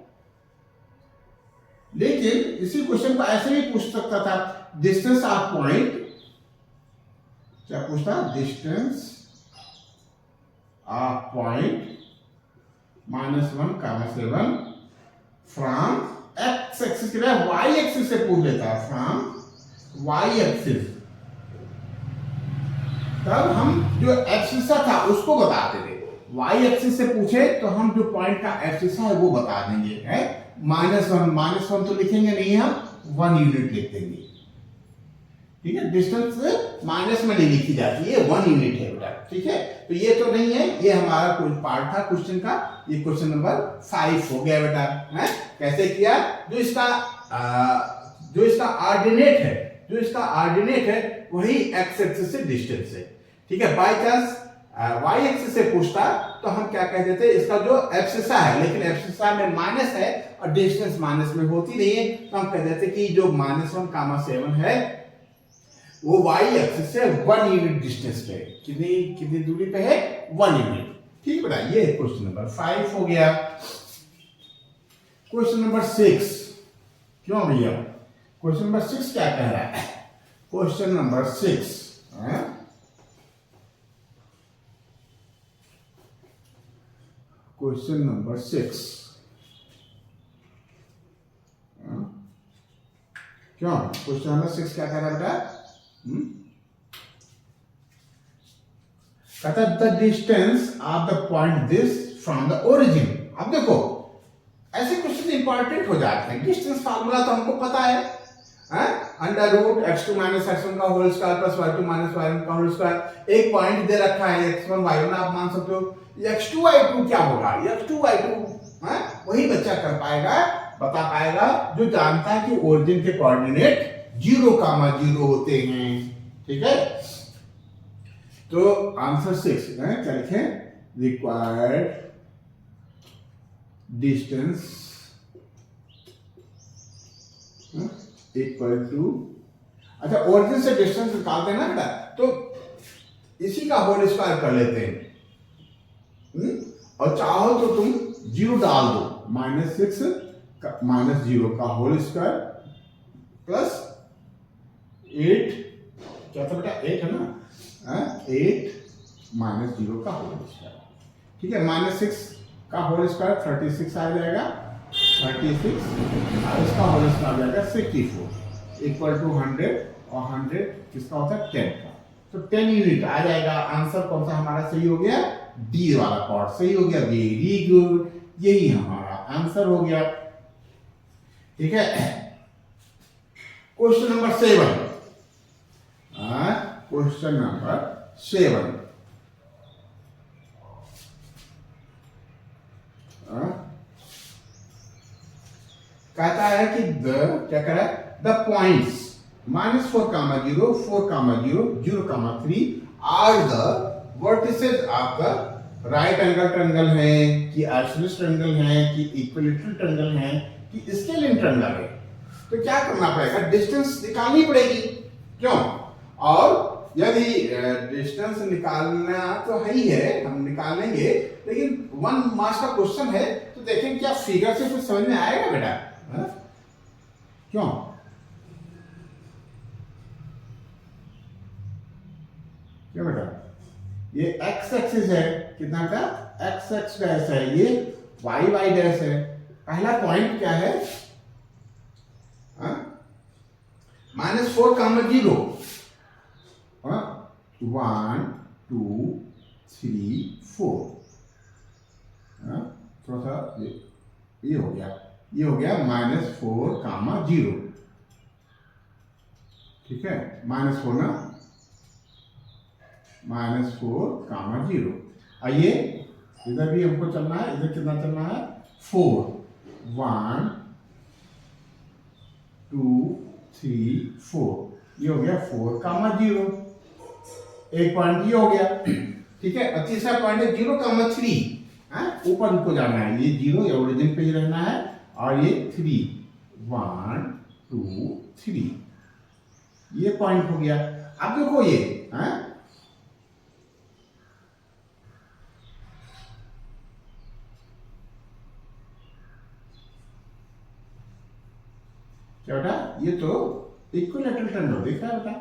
लेकिन इसी क्वेश्चन को ऐसे भी पूछ सकता था, डिस्टेंस ऑफ पॉइंट, क्या पूछता, distance of point -1,7 from x axis के लिए वाई एक्सिस से पूछ लेता है, फ्रॉम वाई एक्सिस, तब हम जो एब्सिसा था उसको बताते थे। वाई एक्सिस से पूछे तो हम जो पॉइंट का एब्सिसा है वो बता देंगे, है -1 तो लिखेंगे नहीं, हम 1 यूनिट लिख देंगे, ठीक है। डिस्टेंस माइनस में नहीं लिखी जाती है, 1 यूनिट है बेटा, ठीक है। तो ये तो नहीं है, ये हमारा कोई पार्ट था क्वेश्चन का। ये क्वेश्चन नंबर 5 हो गया बेटा, है। कैसे किया, जो इसका ऑर्डिनेट है, जो इसका ऑर्डिनेट है वही एक्स एक्सिस से डिस्टेंस है। ठीक है, बाय चांस वाई एक्सिस से पूछता तो हम क्या कह देते, इसका जो एब्सिसा है, लेकिन एब्सिसा में माइनस है और डिस्टेंस माइनस में होती नहीं है, तो हम कह देते कि जो -1,7 है वो वाई एक्सिस से 1 यूनिट डिस्टेंस पे, कितनी दूरी पे है, 1 यूनिट। ठीक बेटा, ये क्वेश्चन नंबर 5 हो गया। क्वेश्चन नंबर 6, क्यों भैया क्वेश्चन नंबर 6 क्या कह रहा है? क्वेश्चन नंबर 6 क्वेश्चन नंबर 6 क्यों, क्वेश्चन नंबर 6 क्या कह रहा है बेटा? कहता है the distance of the point this from the origin. अब देखो ऐसे क्वेश्चन इंपॉर्टेंट हो जाते हैं। डिस्टेंस फार्मूला तो हमको पता है, under root x2 minus x1 का whole square plus y2 minus y1 का होल स्क्वायर। एक पॉइंट दे रखा है x1 y1, आप मान सकते हो x2 y2 क्या होगा, x2 y2 वही बच्चा कर पाएगा, बता पाएगा जो जानता है कि ओरिजिन के कोऑर्डिनेट 0,0 होते हैं। ठीक है, तो आंसर 6 क्या लिखें, रिक्वायर्ड डिस्टेंस इक्वल टू, अच्छा ओरिजिन से डिस्टेंस निकालते हैं ना बेटा, तो इसी का होल स्क्वायर कर लेते हैं, और चाहो तो तुम 0 डाल दो, -6 -0 का होल स्क्वायर प्लस 8, क्या था बेटा 8 है ना, 8 -0 का होल स्क्वायर। ठीक है, -6 का होल स्क्वायर 36 आ जाएगा, 36 और इसका होल स्क्वायर आ जाएगा 64 इक्वल टू 100, और 100 किसका होता है 10 का, तो 10 यूनिट आ जाएगा। आंसर कौन सा हमारा सही हो गया, डी वाला पार्ट सही हो गया। वेरी गुड, यही हमारा आंसर हो गया। ठीक है, क्वेश्चन नंबर 7, क्वेश्चन नंबर 7 कहता है कि क्या कह रहा है, the points -4,0 4,0 0,3 are the vertices of the right angle triangle है कि आइसोसेलेस ट्रायंगल है कि इक्विलैटरल ट्रायंगल है कि स्केलिन ट्रायंगल है। तो क्या करना पड़ेगा, डिस्टेंस निकालनी पड़ेगी। क्यों, और यदि डिस्टेंस निकालना तो है ही है, हम निकालेंगे, लेकिन 1 मार्क्स का क्वेश्चन है, तो देखें क्या फिगर से कुछ समझ में आएगा बेटा? क्यों, क्या बेटा, ये x एक्सिस है, कितना का x x डैश है, ये y y डैश है। पहला पॉइंट क्या है, -4,0 1 2 3 4, थोड़ा सा ये हो गया, ये हो गया -4,0। ठीक है, -4 ना, -4,0। आइए इधर भी हमको चलना है, इधर कितना चलना है, 4 1 2 3 4, ये हो गया 4,0। एक पॉइंट ये हो गया। ठीक है, और तीसरा पॉइंट है 0,3, ऊपर को जाना है, ये 0 या ओरिजिन पे ही रहना है, और ये 3 1 2 3, ये पॉइंट हो गया। अब देखो ये क्या बेटा, ये तो इक्विलैटरल ट्रायंगल दिख रहा है बेटा,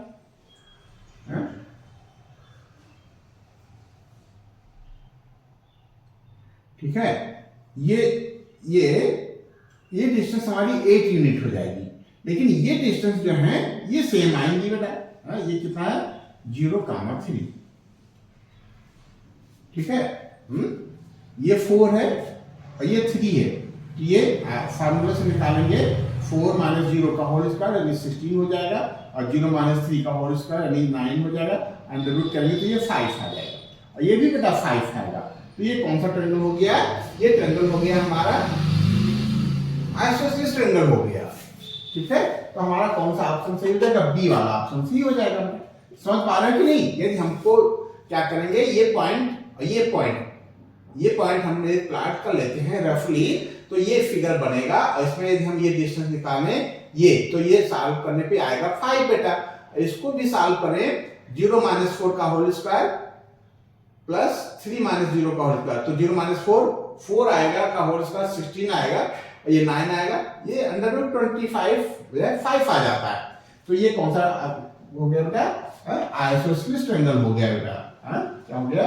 ठीक है, ये डिस्टेंस हमारी 8 यूनिट हो जाएगी, लेकिन ये डिस्टेंस जो है ये सेम आएंगी बेटा। ये कितना है, 0,3। ठीक है, ये 4 है और ये 3 है, ये फार्मूला से निकालेंगे, 4 - 0 का होल स्क्वायर यानी 16 हो जाएगा, और 0 - 3 का होल स्क्वायर यानी 9 हो जाएगा, अंडर रूट करेंगे तो ये 5 आ जाएगा, और ये भी बेटा 5 आएगा। तो ये कौन सा ट्रायंगल हो गया, ये ट्रायंगल हो गया हमारा आइसोसेलेस ट्रायंगल हो गया। ठीक है, तो हमारा कौन सा ऑप्शन सही हो जाएगा, बी वाला ऑप्शन सही हो जाएगा। समझ पा रहे हैं कि नहीं? यदि हमको क्या करेंगे, ये पॉइंट हमने प्लॉट कर लेते हैं रफली, तो ये फिगर बनेगा। इसमें यदि हम ये डिस्टेंस निकालें ये, तो ये सॉल्व करने पे आएगा 5 बेटा। इसको भी सॉल्व करें, 0 - 4 का होल स्क्वायर प्लस 3 - 0 का होल स्क्वायर, तो 0 - 4 आएगा का होल स्क्वायर 16 आएगा, ये 9 आएगा, ये √25 5 आ जाता है। तो ये कौन सा हो गया बेटा, आइसोसेलेस ट्रायंगल हो गया बेटा। क्या हो गया,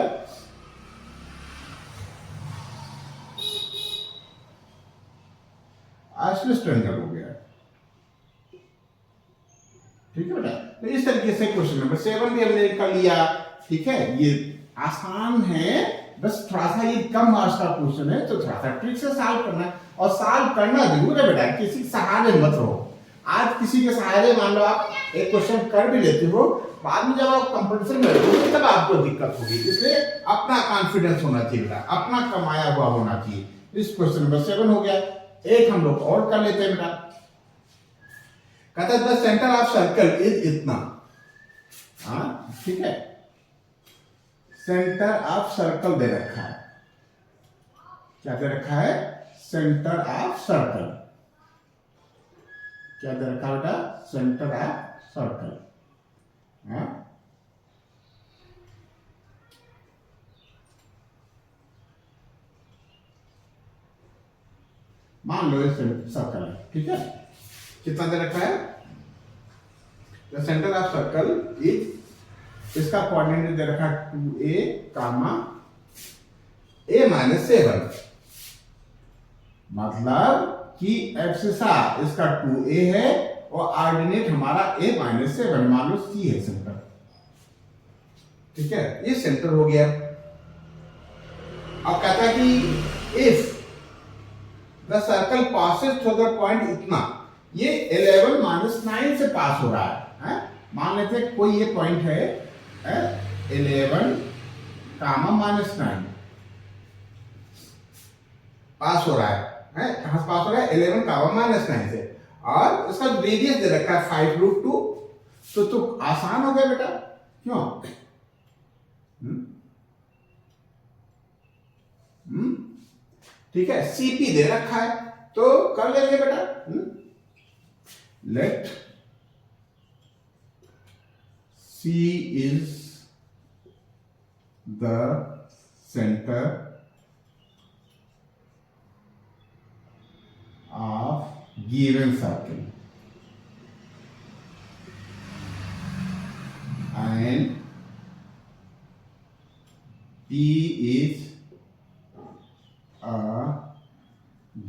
आइसोसेलेस ट्रायंगल हो गया। ठीक है बेटा, तो इस तरीके से क्वेश्चन नंबर 7 भी हमने कर लिया। ठीक है, ये आसान है, बस थोड़ा सा ये कम मार्क्स का क्वेश्चन है, तो थोड़ा सा ट्रिक से सॉल्व करना है, और सॉल्व करना जरूर है बेटा, किसी के सहारे मत रहो। आज किसी के सहारे मान लो आप एक क्वेश्चन कर भी लेते हो, बाद में जब आप कंपटीशन में रहोगे तब आपको दिक्कत होगी। इसलिए अपना कॉन्फिडेंस होना चाहिए बेटा, अपना कमाया हुआ होना चाहिए। इस क्वेश्चन नंबर 7 हो गया। एक हम लोग और कर लेते हैं बेटा। कहता है the centre of circle is इतना। ठीक है, सेंटर ऑफ सर्कल दे रखा है। क्या दे रखा है, सेंटर ऑफ सर्कल। क्या दे रखा है बेटा, सेंटर ऑफ सर्कल। मान लो ये सर्कल है। ठीक है, कितना दे रखा है, the centre of circle is, इसका कोऑर्डिनेट दे रखा है 2a, a - 7, मतलब कि एब्सिसा इसका 2a है और ऑर्डिनेट हमारा a - 7, मान लो c है सेंटर। ठीक है, ये सेंटर हो गया। अब कहता है कि if the circle passes through the point इतना, ये 11 - 9 से पास हो रहा है। मान लेते हैं कोई ये पॉइंट है 11, -9 पास हो रहा है। कहां से पास हो रहा है, 11, -9 से, और उसका रेडियस दे रखा है 5√2। तो आसान हो गया बेटा, क्यों? ठीक है, सीपी दे रखा है, तो कर लेंगे बेटा। Let C is the center of given circle and P is a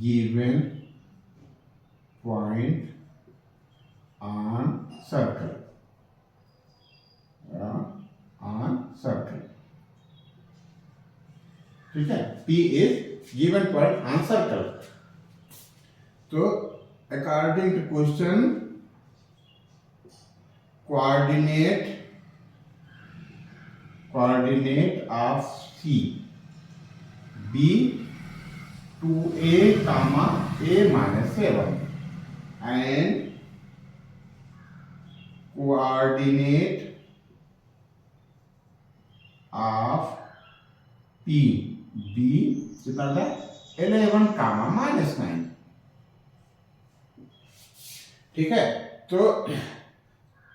given point on circle. ठीक है, P is given point on circle. तो according to question, coordinate of C be 2a, a - 7 and coordinate of P B कितना था, 11, -9। ठीक है, तो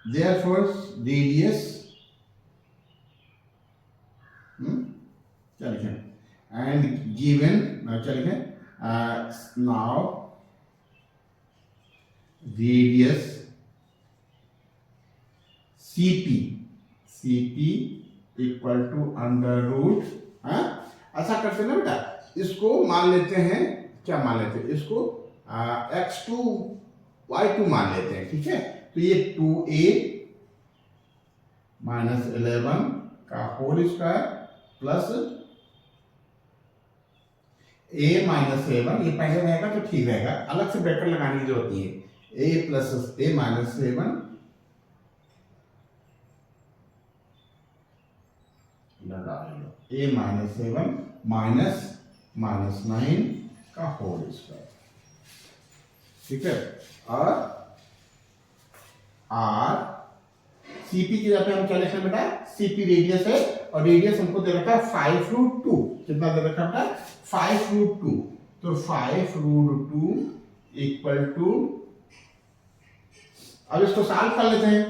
therefore radius क्या लिखें, and given क्या लिखें, now radius CP equal to √ ऐसा करते ना बेटा, इसको मान लेते हैं, क्या मान लेते हैं, इसको x2 y2 मान लेते हैं। ठीक है, तो ये 2a - 11 का होल स्क्वायर प्लस a - 7, ये पहले रहेगा तो ठीक रहेगा, अलग से ब्रैकेट लगाने की जरूरत नहीं है। a + a - 7 लगा लो, a - 7 -9 का होल स्क्वायर। ठीक है, और आर, सीपी की जगह पे हम क्या लिख रहे हैं बेटा, सीपी रेडियस है, और रेडियस हमको दे रखा है 5√2। कितना दे रखा है? 5√2। तो 5√2 इक्वल टू, अब इसको सॉल्व कर लेते हैं।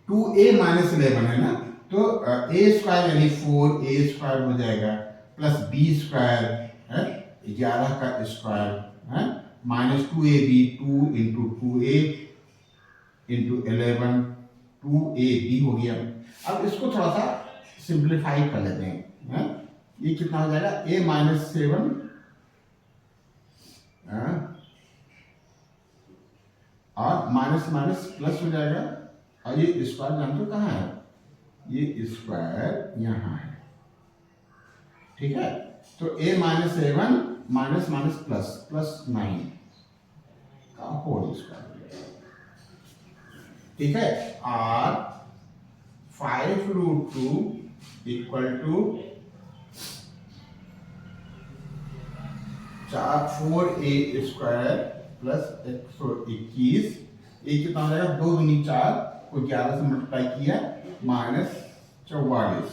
2a माइनस 11 है ना, तो a स्क्वायर यानी 4a² हो जाएगा, प्लस b स्क्वायर है 11 का स्क्वायर है, minus 2ab, 2 into 2a into 11, 2ab हो गया। अब इसको थोड़ा सा सिंप्लीफाई कर लेते हैं। ये कितना हो जाएगा? a माइनस 7 और माइनस माइनस प्लस हो जाएगा, और ये स्क्वायर जानते हो कहाँ है? ये स्क्वायर यहाँ है, ठीक है। तो a minus 7 minus minus plus, plus 9 का होल स्क्वायर, ठीक है। और 5√2 equal to 4a square plus 121। ये कितना हो जाएगा? 2 दूनी 4 को 11 से मल्टीप्लाई किया, माइनस 44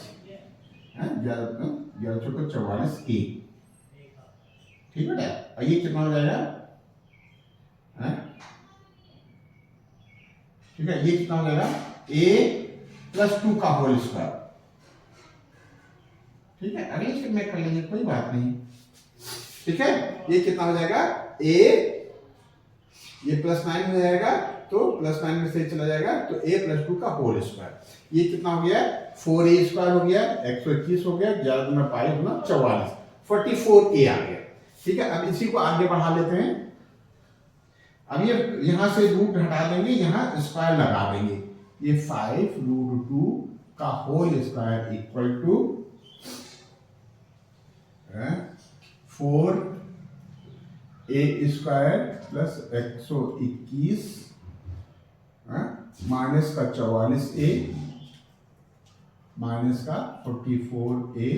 है, 11 चौको 44a, ठीक है बेटा। और ये कितना हो जाएगा? ठीक है, ये कितना हो जाएगा? a प्लस 2 का होल स्क्वायर, ठीक है। अगले स्टेप में कर लेंगे, कोई बात नहीं, ठीक है। ये कितना हो जाएगा? a, ये प्लस 9 हो जाएगा, तो प्लस 9 में से चला जाएगा, तो a प्लस 2 का होल स्क्वायर। ये कितना हो गया? 4a² हो गया, 121 हो गया, 11 दूना 22 दूना 44, 44a आ गया, ठीक है। अब इसी को आगे बढ़ा लेते हैं। अब ये यहां से रूट हटा देंगे, यहां स्क्वायर लगा देंगे। ये 5√2 का whole square equal to 4a² plus 121 minus का 44a माइनस का 44a,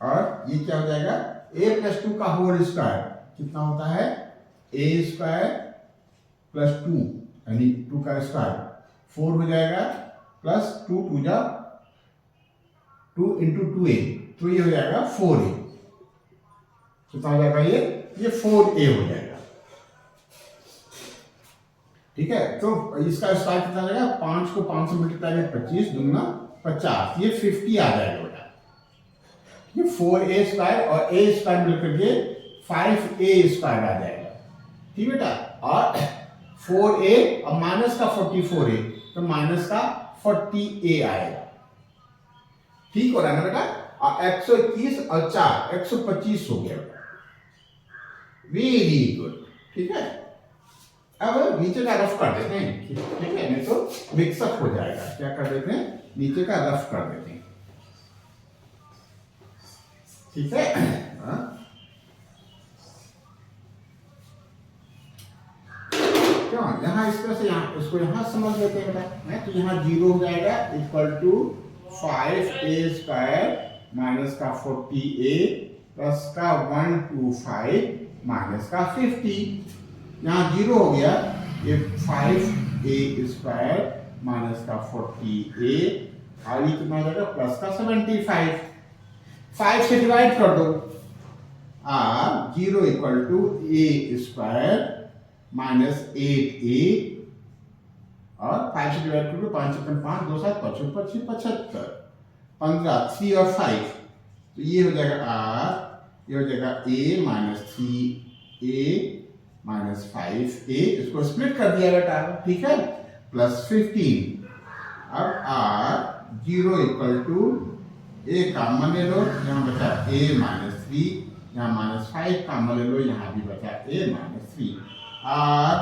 और ये क्या हो जाएगा? a प्लस 2 का होल स्क्वायर कितना होता है? a² प्लस 2 यानी 2 का स्क्वायर 4 हो जाएगा, प्लस 2 2 जा 2 इंटू 2a, तो ये हो जाएगा 4a। कितना हो जाएगा? ये 4a हो जाएगा, ठीक है। तो इसका स्क्वायर कितना जाएगा? 5 को 5 से मल्टीप्लाई करें, 25 दूना 50, ये 50 आ जाएगा बेटा। ये 4a² और a² मिलकर के 5a² आ जाएगा, ठीक बेटा। और 4a और माइनस का 44a, तो माइनस का 40a आएगा, ठीक हो रहा है ना बेटा। और 121 और 4 125 हो गया बेटा, वेरी गुड, ठीक है। अब नीचे का रफ कर देते हैं, ठीक है, नहीं तो मिक्सअप हो जाएगा। क्या कर देते हैं? नीचे का रफ कर देते हैं, ठीक है। क्यों यहाँ इस तरह से, यहाँ इसको यहाँ समझ लेते हैं बेटा। तो यहाँ 0 हो जाएगा इक्वल टू 5a² माइनस का 40a प्लस का 125 माइनस का 50। यहाँ 0 हो गया, ये 5a² माइनस का 40a, और ये कितना हो जाएगा? प्लस का 75। 5 से डिवाइड कर दो, 0 equal to a² minus 8a, और 5 से डिवाइड कर दो, 5 से 5 2 7 25 25 75 15 3 और 5, तो ये हो जाएगा r, ये हो जाएगा a minus 3a minus 5a, इसको स्प्लिट कर दिया बेटा, ठीक है, प्लस 15। अब r 0 equal to a common ले लो, यहाँ बचा a माइनस 3, यहाँ माइनस 5 कॉमन ले लो, यहाँ भी बचा a minus 3। r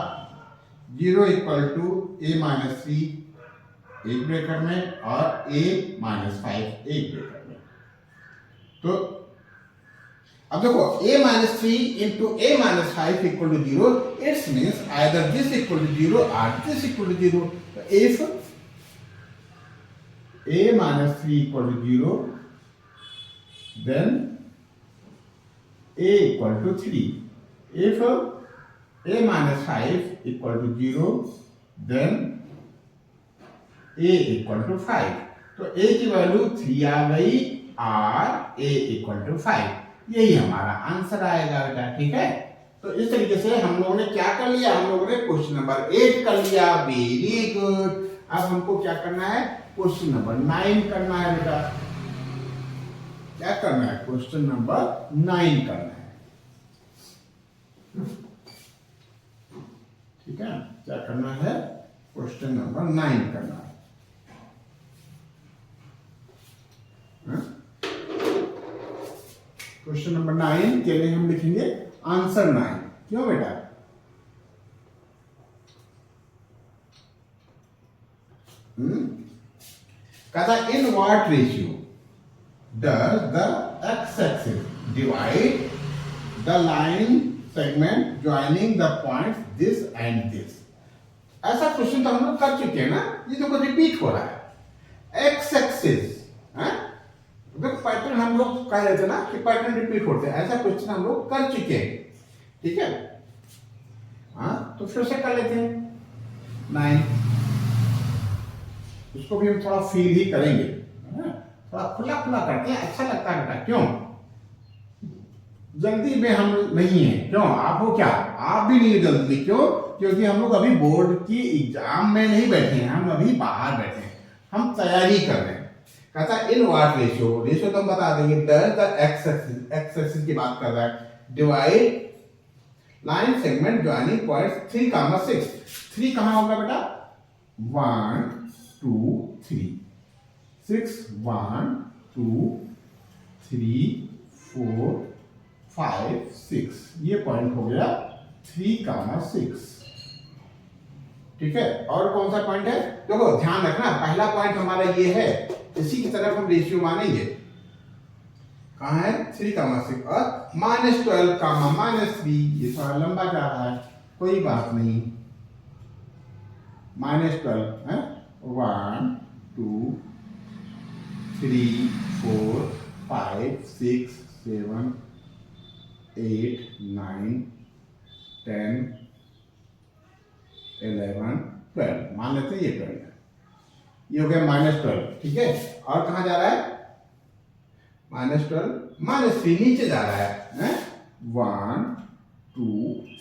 0 equal to a minus 3 एक ब्रैकेट में, और a माइनस 5 एक ब्रैकेट में। तो अब देखो, a minus 3 into a minus 5 equal to 0, it's means either this equal to 0 और this equal to 0। If a minus 3 equal to 0, then a equal to 3. If a minus 5 equal to 0, then a equal to 5। तो a की value 3 आ गई और a equal to 5। यही हमारा answer आएगा बेटा, ठीक है। तो इस तरीके से हम लोगों ने क्या कर लिया, हम लोगों ने क्वेश्चन नंबर 8 कर लिया। Very good. अब हमको क्या करना है, क्वेश्चन नंबर 9 करना है बेटा। क्या करना है, क्वेश्चन नंबर 9 करना है, ठीक है। क्या करना है, क्वेश्चन नंबर 9 करना है। क्वेश्चन नंबर 9 के लिए हम लिखेंगे आंसर 9। क्यों बेटा, कहता in what ratio does the x axis divide the line segment joining the points this and this. ऐसा क्वेश्चन तो हम लोग कर चुके हैं ना, ये देखो रिपीट हो रहा है। एक्स एक्सिस, देखो पैटर्न हम लोग कह रहे थे ना कि पैटर्न रिपीट होते हैं, ऐसा क्वेश्चन हम लोग कर चुके हैं, ठीक है। हाँ, तो फिर से कर लेते हैं 9। उसको भी हम थोड़ा फील ही करेंगे, थोड़ा खुला खुला करते हैं, अच्छा लगता है बेटा। क्यों, जल्दी में हम नहीं है। क्यों, आप हो क्या, आप भी नहीं है जल्दी। क्यों, क्योंकि हम लोग अभी बोर्ड की एग्जाम में नहीं बैठे हैं, हम अभी बाहर बैठे हैं, हम तैयारी कर रहे हैं। कहता है इन व्हाट रेशियो, रेशियो तो हम बता देंगे, डज द एक्स एक्सिस की बात कर रहा है, divide line segment joining points 3, 6। 3 कहां होगा बेटा, 1 2 3, 6 1 2 3 4 5 6, ये पॉइंट हो गया 3, 6, ठीक है। और कौन सा पॉइंट है, देखो ध्यान रखना, पहला पॉइंट हमारा ये है, इसी की तरफ हम रेशियो मानेंगे। कहां है, 3, 6 और -12, -3। ये थोड़ा लंबा जा रहा है, कोई बात नहीं। -12 है, 1 2 3 4 5 6 7 8 9 10 11 12, मान लेते हैं ये 12 है, ये हो गया -12, ठीक है। और कहां जा रहा है, -12 -3 नीचे जा रहा है, 1 2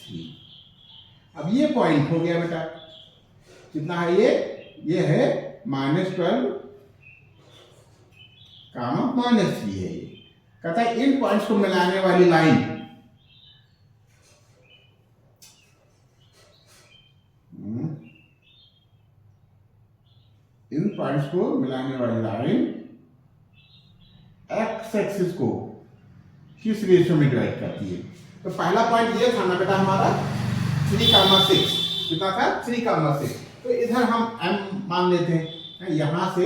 3। अब ये पॉइंट हो गया बेटा, कितना है ये है -12, -3 है ये। कहता है इन पॉइंट्स को मिलाने वाली लाइन, इन पॉइंट्स को मिलाने वाली लाइन एक्स एक्सिस को किस रेशियो में डिवाइड करती है। तो पहला पॉइंट ये था ना बेटा हमारा 3, 6, कितना था, 3, 6। तो इधर हम m मान लेते हैं, यहां से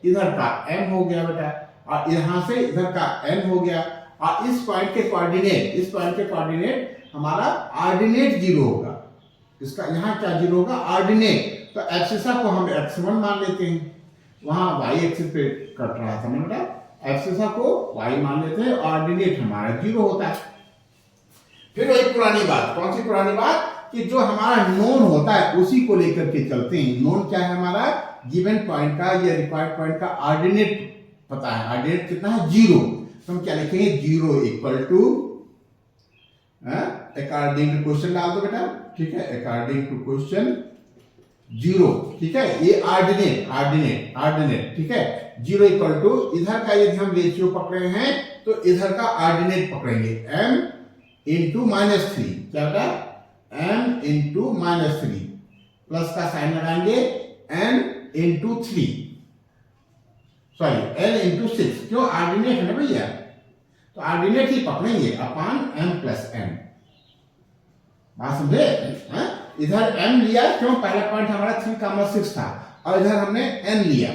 इधर का m हो गया बेटा, और यहां से इधर का n हो गया, और इस पॉइंट के कोऑर्डिनेट हमारा ऑर्डिनेट 0 होगा। इसका यहां क्या 0 होगा, ऑर्डिनेट। तो एक्सिसा को हम x1 मान लेते हैं, वहां y एक्सिस पे कट रहा था ना, एक्सिसा को y मान लेते हैं, ऑर्डिनेट हमारा 0 होता है। फिर वही पुरानी बात, कौन सी पुरानी बात, कि जो हमारा नोन होता है उसी को लेकर के चलते हैं। नोन क्या है हमारा, गिवन पॉइंट का या रिक्वायर्ड पॉइंट का ऑर्डिनेट पता है, ऑर्डिनेट कितना है 0। तो हम क्या लिखेंगे, 0 equal to, according to question डाल दो बेटा, ठीक है, अकॉर्डिंग टू क्वेश्चन 0, ठीक है। ये ऑर्डिनेट, ठीक है। 0 इक्वल टू, इधर का यदि हम रेशियो पकड़े हैं तो इधर का ऑर्डिनेट पकड़ेंगे, m इंटू -3, क्या बेटा, m इंटू -3, प्लस का साइन लगाएंगे, n into 3, sorry n into 6, क्यों, ऑर्डिनेट है ना भैया, तो ऑर्डिनेट ही पकड़ेंगे अपॉन m प्लस n। बात समझे, इधर m लिया, क्यों, पहला पॉइंट हमारा 3, 6 था, और इधर हमने n लिया।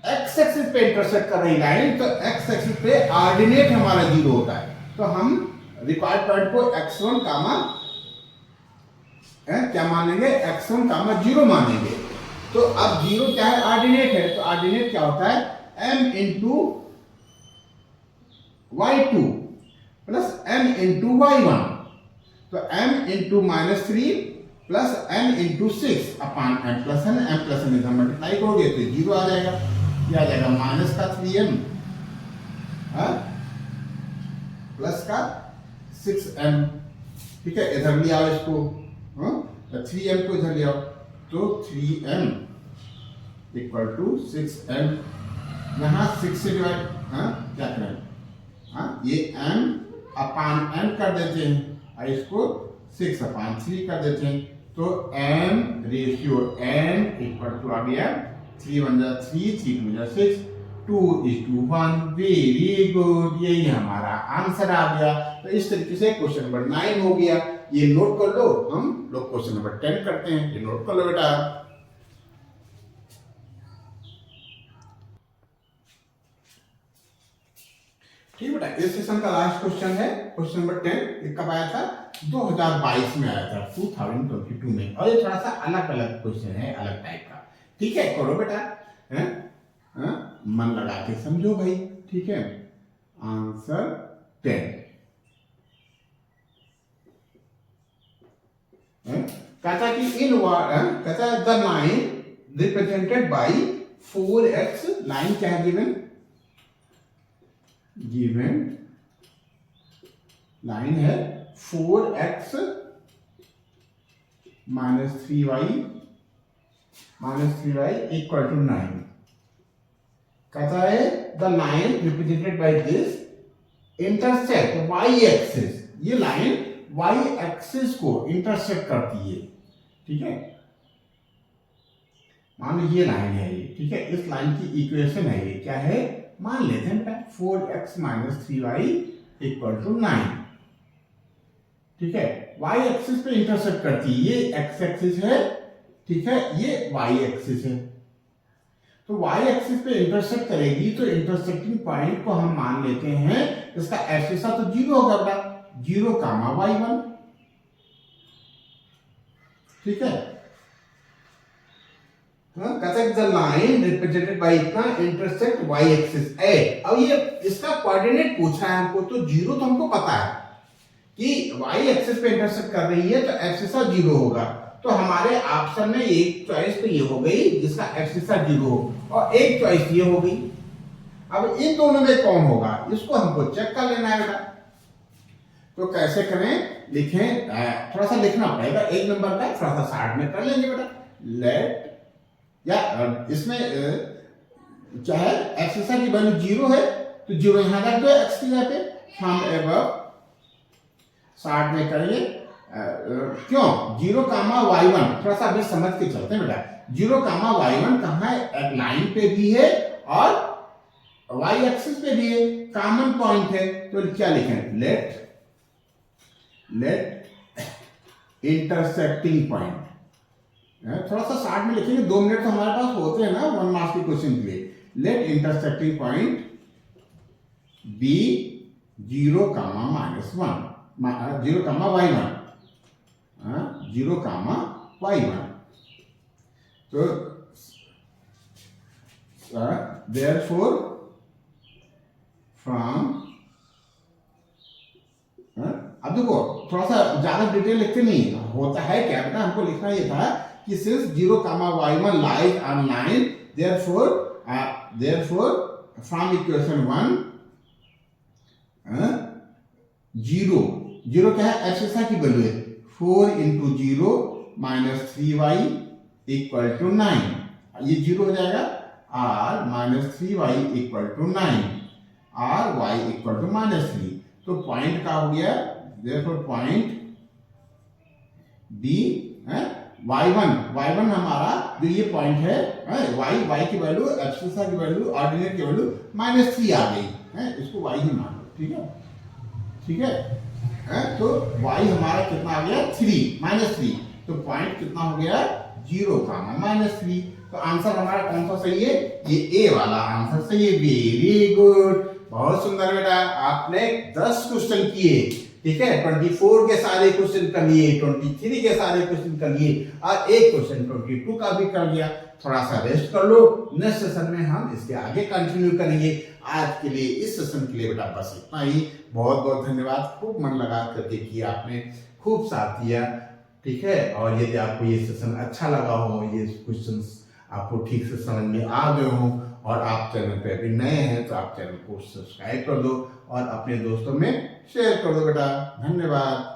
x एक्सिस पे इंटरसेक्ट कर रही लाइन, तो x एक्सिस पे ऑर्डिनेट हमारा 0 होता है, तो हम रिक्वायर्ड पॉइंट को x1, क्या मानेंगे, x1, 0 मानेंगे। तो अब 0 क्या है, ऑर्डिनेट है, तो ऑर्डिनेट क्या होता है, m into y2 plus m into y1। तो m into -3 plus n into 6 अपान m plus n, m plus n इधर मल्टीप्लाई करोगे तो 0 आ जाएगा। ये आ जाएगा माइनस का 3m प्लस का 6m। ठीक है, इधर ले आओ इसको, 3m को इधर ले आओ तो 3m इक्वल टू 6m। यहाँ 6 से डिवाइड क्या करें, ये m अपान n कर देते हैं और इसको 6 अपान 3 कर देते हैं तो m ratio n equal to आ गया 3 1 जा 3, 3 2 जा 6, 2:1। वेरी गुड, यही हमारा आंसर आ गया। तो इस तरीके से क्वेश्चन नंबर 9 हो गया। ये नोट कर लो, हम लोग क्वेश्चन नंबर 10 करते हैं। ये नोट कर लो बेटा। ठीक बेटा, इस सेशन का लास्ट क्वेश्चन है क्वेश्चन नंबर 10। ये कब आया था? 2022 में आया था, 2022 में। और ये थोड़ा सा अलग अलग क्वेश्चन है, अलग टाइप का। ठीक है, करो बेटा, मन लगा के समझो भाई। ठीक है, आंसर 10 कहता कि इन कहता the line represented by 4x। Line क्या है गिवन लाइन है 4x minus 3y equal to 9। कहता है the line represented by this intersect y axis. ये लाइन y एक्सिस को इंटरसेक्ट करती है। ठीक है, मान लो ये लाइन है ये। ठीक है, इस लाइन की इक्वेशन है ये, क्या है मान लेते हैं 4x minus 3y equal to 9। ठीक है, y एक्सिस पे इंटरसेक्ट करती है, ये x एक्सिस है। ठीक है, ये y एक्सिस है। तो y एक्सिस पे इंटरसेक्ट करेगी तो इंटरसेक्टिंग पॉइंट को हम मान लेते हैं इसका एब्सिसा तो 0 होगा बेटा, 0 कामा y1। ठीक है, द लाइन रिप्रेजेंटेड बाय इतना इंटरसेक्ट y एक्सिस एट। अब ये इसका कोऑर्डिनेट पूछा है हमको, तो 0 तो हमको पता है कि y एक्सिस पे इंटरसेक्ट कर रही है तो एब्सिसा 0 होगा। तो हमारे ऑप्शन में एक चॉइस तो ये हो गई जिसका एब्सिसा 0 हो, और एक चॉइस ये हो गई। अब इन दोनों में कौन होगा इसको हमको चेक कर लेना है बेटा। तो कैसे करें, लिखें, थोड़ा सा लिखना पड़ेगा। एक नंबर का थोड़ा सा शार्ट में कर लेंगे बेटा। लेट या इसमें क्या है, एक्सिसा की वैल्यू 0 है तो 0 यहां रख दो x की जगह पे। हम अब शार्ट में करेंगे, क्यों 0 कामा y1, थोड़ा सा अभी समझ के चलते हैं बेटा। 0 कामा y1 कहाँ है, लाइन पे भी है और y एक्सिस पे भी है, कॉमन पॉइंट है। तो क्या लिखें, लेट इंटरसेक्टिंग पॉइंट। थोड़ा सा शार्ट में लिखेंगे, 2 मिनट तो हमारे पास होते हैं ना 1 मार्क्स के क्वेश्चन के लिए। Let intersecting point b 0 comma minus 1, 0 comma y1, 0 comma y1। तो therefore फ्रॉम, अब देखो थोड़ा सा ज्यादा डिटेल लिखते नहीं होता है क्या बेटा, हमको लिखना ये था कि since 0 comma y1 lies on line, therefore from equation 1 0 क्या है, एब्सिसा की वैल्यू है 4 into 0 minus 3y equal to 9। ये 0 हो जाएगा, r minus 3y equal to 9, r y equal to minus 3। तो पॉइंट का हो गया, therefore पॉइंट b y1 हमारा जो ये पॉइंट है, y की वैल्यू, एब्सिसा की वैल्यू, ऑर्डिनेट की वैल्यू -3 आ गई है, इसको y ही मान लो। ठीक है, ठीक है, तो y हमारा कितना आ गया, 3 तो पॉइंट कितना हो गया, 0 कामा -3। तो आंसर हमारा कौन सा सही है, ये ए वाला आंसर सही है। वेरी गुड, बहुत सुंदर बेटा, आपने 10 क्वेश्चन किए। ठीक है, 24 के सारे क्वेश्चन कर लिए, 23 के सारे क्वेश्चन कर लिए, और एक क्वेश्चन 22 का भी कर लिया। थोड़ा सा रेस्ट कर लो, नेक्स्ट सेशन में हम इसके आगे कंटिन्यू करेंगे। आज के लिए इस सेशन के लिए बेटा बस इतना ही। बहुत बहुत धन्यवाद, खूब मन लगा करके किया आपने, खूब साथ दिया। ठीक है। और यदि आपको ये सेशन अच्छा लगा हो, ये क्वेश्चंस आपको ठीक से समझ में आ गए हो और आप चैनल पे अभी नए हैं तो आप चैनल को सब्सक्राइब कर दो और अपने दोस्तों में शेयर कर दो बेटा। धन्यवाद।